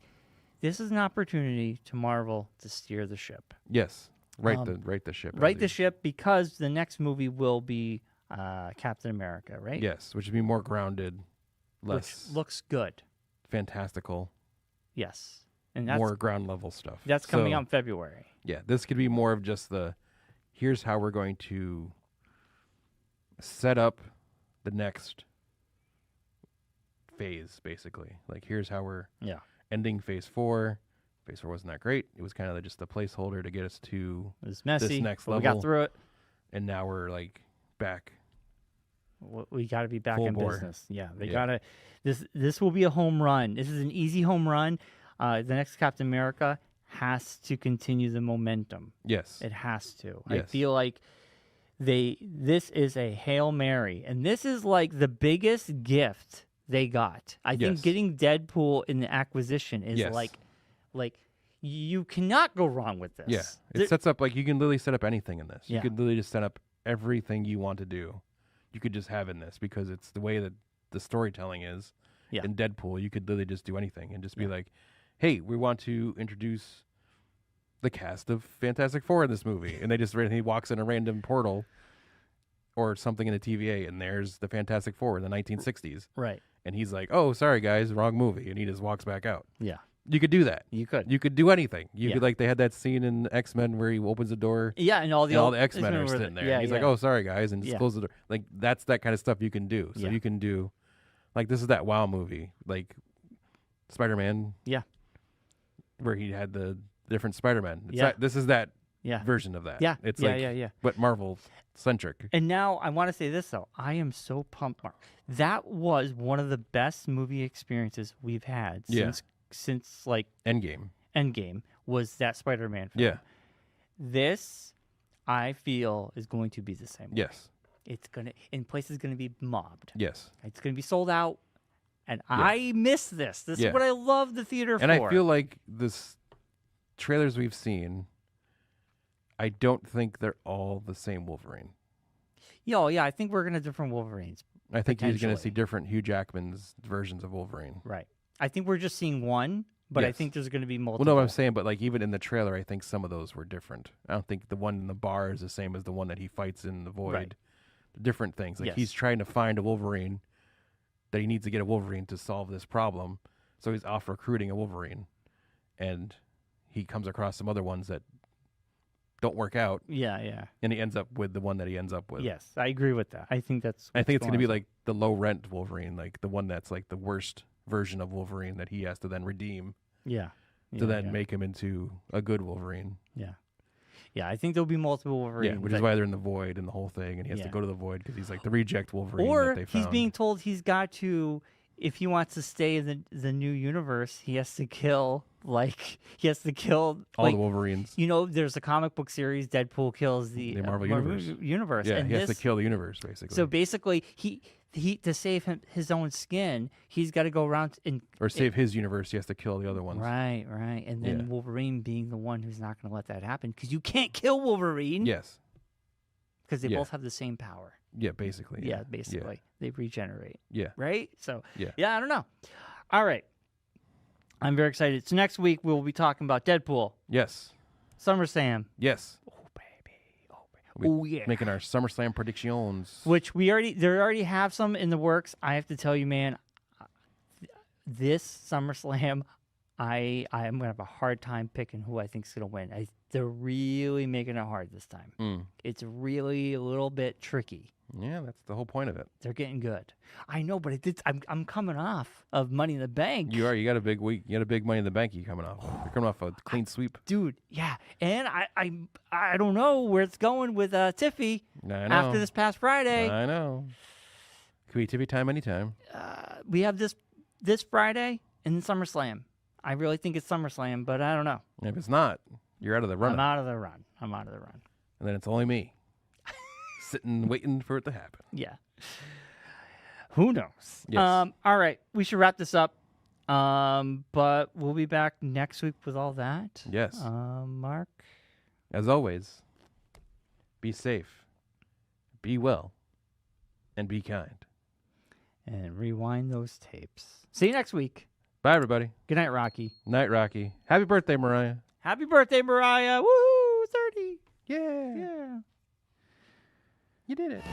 this is an opportunity to Marvel to steer the ship. Yes. Right the ship. Right the ship, because the next movie will be Captain America, right? Yes, which would be more grounded, less Which looks good. fantastical, Yes, and that's more ground level stuff. that's coming So, out in February. Yeah, this could be more of just here's how we're going to set up the next phase, basically. Like, here's how we're Yeah. ending phase 4. Phase 4 wasn't that great. It was kind of just a placeholder to get us to, It was messy. next but we got level. through it. and now we're like back. We got to be back Full in bore. business. Yeah, they Yeah. gotta. This will be a home run. This is an easy home run. The next Captain America has to continue the momentum. Yes. It has to. I Yes. feel like this is a Hail Mary, and this is like the biggest gift they got. I think Yes. getting Deadpool in the acquisition is Yes. like you cannot go wrong with this. Yeah. It There- sets up, like, you can literally set up anything in this. Yeah. You could literally just set up everything you want to do. You could just have in this because it's the way that the storytelling is. Yeah. In Deadpool, you could literally just do anything and just be like, hey, we want to introduce the cast of Fantastic Four in this movie. And he walks in a random portal or something in the TVA, and there's the Fantastic Four in the 1960s. right. And he's like, oh, sorry, guys, wrong movie. And he just walks back out. Yeah, You could do that. you could. You could do anything. You Yeah. could, like, they had that scene in X-Men where he opens the door Yeah, and all the and all old the X-Men are were sitting there. Yeah, and he's like, yeah. oh, sorry, guys, and just Yeah. close the door. Like, that's that kind of stuff you can do. So Yeah. you can do, like, this is that WoW movie, like Spider-Man. Yeah. Where he had the different Spider-Man. Yeah. This is that Yeah. version of that. Yeah. It's yeah, like, yeah. but Marvel-centric. And now I want to say this though, I am so pumped, Mark. That was one of the best movie experiences we've had Yeah. since like Endgame. Endgame was that Spider-Man film. Yeah. This, I feel is going to be the same. Yes. It's gonna in places going to be mobbed. Yes. It's going to be sold out, and I miss this. This is what I love the theater for. And I feel like this trailers we've seen, I don't think they're all the same Wolverine. Yeah, I think we're going to different Wolverines. I think you're going to see different Hugh Jackman's versions of Wolverine. Right. I think we're just seeing one, but I think there's going to be multiple. Well, no, what I'm saying, but like even in the trailer, I think some of those were different. I don't think the one in the bar is the same as the one that he fights in the Void. Right. Different things. Like he's trying to find a Wolverine that he needs to get a Wolverine to solve this problem. So he's off recruiting a Wolverine. And he comes across some other ones that don't work out. Yeah. And he ends up with the one that he ends up with. Yes, I agree with that. I think it's going to be like the low rent Wolverine, like the one that's like the worst version of Wolverine that he has to then redeem. Yeah. To then make him into a good Wolverine. Yeah. Yeah, I think there'll be multiple Wolverines. Yeah, which is why they're in the Void and the whole thing, and he has to go to the Void because he's like the reject Wolverine that they found. Or he's being told he's got to, if he wants to stay in the new universe, he has to kill all the Wolverines. You know, there's a comic book series, Deadpool kills the Marvel universe. Yeah, and he has to kill the universe, basically. So basically, he to save his own skin, he's got to go around or save his universe. He has to kill the other ones. Right, and then Wolverine being the one who's not going to let that happen because you can't kill Wolverine. Yes, because they both have the same power. Yeah, basically. Yeah, basically, they regenerate. Yeah, right. So I don't know. All right, I'm very excited. So next week we'll be talking about Deadpool. Yes. SummerSlam. Yes. Oh yeah, making our SummerSlam predictions, which they already have some in the works. I have to tell you, man, this SummerSlam, I am gonna have a hard time picking who I think is gonna win. They're really making it hard this time. It's really a little bit tricky. Yeah, that's the whole point of it. They're getting good. I know, but I'm coming off of Money in the Bank. You are. You got a big week. You got a big Money in the Bank. You coming off? You're coming off a clean sweep, dude. Yeah, and I don't know where it's going with Tiffy after this past Friday. I know. Could be Tiffy time anytime. We have this Friday and SummerSlam. I really think it's SummerSlam, but I don't know. If it's not, you're out of the run. I'm out of the run. And then it's only me. Sitting waiting for it to happen. Yeah. Who knows? Yes. All right. We should wrap this up. But we'll be back next week with all that. Yes. Mark. As always, be safe, be well, and be kind. And rewind those tapes. See you next week. Bye, everybody. Good night, Rocky. Night, Rocky. Happy birthday, Mariah. Happy birthday, Mariah. Woohoo! 30. Yeah. Yeah. You did it.